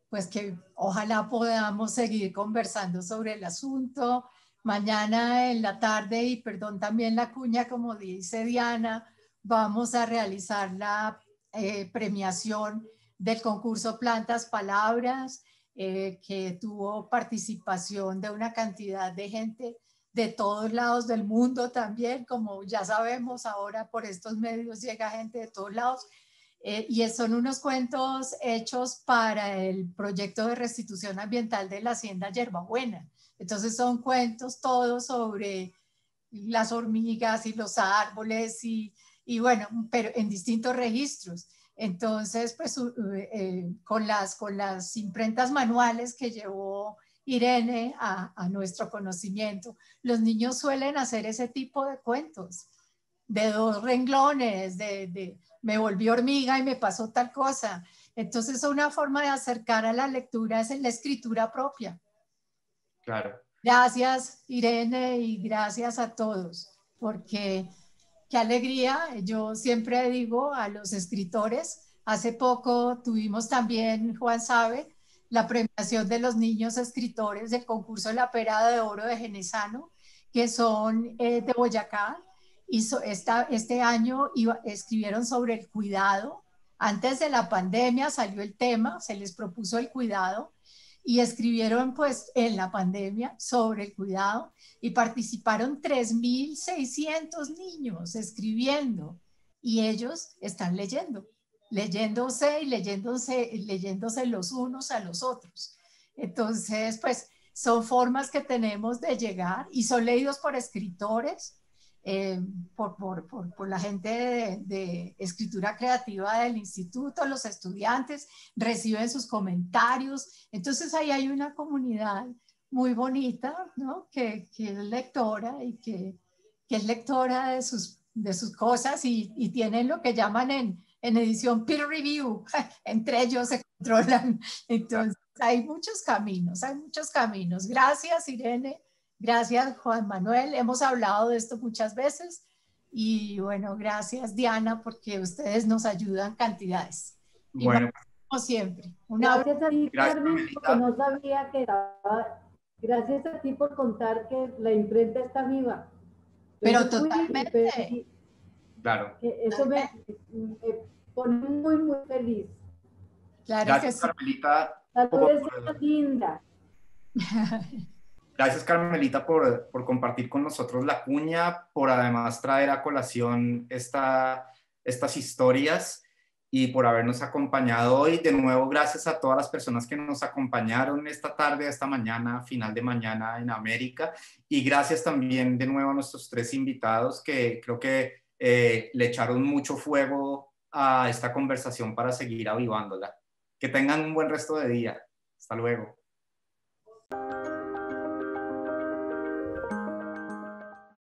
Speaker 2: pues que ojalá podamos seguir conversando sobre el asunto. Mañana en la tarde, y perdón también la cuña, como dice Diana, vamos a realizar la premiación del concurso Plantas Palabras, que tuvo participación de una cantidad de gente de todos lados del mundo también, como ya sabemos ahora por estos medios llega gente de todos lados. Y son unos cuentos hechos para el proyecto de restitución ambiental de la Hacienda Yerbabuena. Entonces son cuentos todos sobre las hormigas y los árboles y bueno, pero en distintos registros. Entonces, pues con las imprentas manuales que llevó Irene a nuestro conocimiento, los niños suelen hacer ese tipo de cuentos, de 2 renglones, me volví hormiga y me pasó tal cosa. Entonces, una forma de acercar a la lectura es en la escritura propia.
Speaker 1: Claro.
Speaker 2: Gracias, Irene, y gracias a todos, porque qué alegría. Yo siempre digo a los escritores, hace poco tuvimos también, Juan sabe, la premiación de los niños escritores del concurso de la Pera de Oro de Genesano, que son de Boyacá, y este año escribieron sobre el cuidado. Antes de la pandemia salió el tema, se les propuso el cuidado, y escribieron pues en la pandemia sobre el cuidado y participaron 3.600 niños escribiendo y ellos están leyéndose y leyéndose los unos a los otros. Entonces, pues son formas que tenemos de llegar y son leídos por escritores, por la gente de escritura creativa del instituto, los estudiantes reciben sus comentarios. Entonces ahí hay una comunidad muy bonita, ¿no? que es lectora y que es lectora de sus cosas y tienen lo que llaman en edición peer review. Entre ellos se controlan. Entonces hay muchos caminos, Gracias, Irene. Gracias, Juan Manuel. Hemos hablado de esto muchas veces. Y bueno, gracias, Diana, porque ustedes nos ayudan cantidades.
Speaker 1: Bueno,
Speaker 2: como siempre.
Speaker 4: Gracias a ti,
Speaker 1: Gracias,
Speaker 4: Carmen,
Speaker 1: Carmelita.
Speaker 4: porque no sabía que estaba. Gracias a ti por contar que la imprenta está viva.
Speaker 2: Pero totalmente.
Speaker 1: Claro.
Speaker 4: Eso me pone muy, muy feliz.
Speaker 2: Claro
Speaker 1: Gracias,
Speaker 2: que sí.
Speaker 1: Carmelita.
Speaker 4: Saludos, linda.
Speaker 1: Gracias, Carmelita, por compartir con nosotros la cuña, por además traer a colación estas historias. y por habernos acompañado hoy. De nuevo, gracias a todas las personas que nos acompañaron esta tarde, esta mañana, final de mañana en América. Y gracias también de nuevo a nuestros 3 invitados que creo que le echaron mucho fuego a esta conversación para seguir avivándola. Que tengan un buen resto de día. Hasta luego.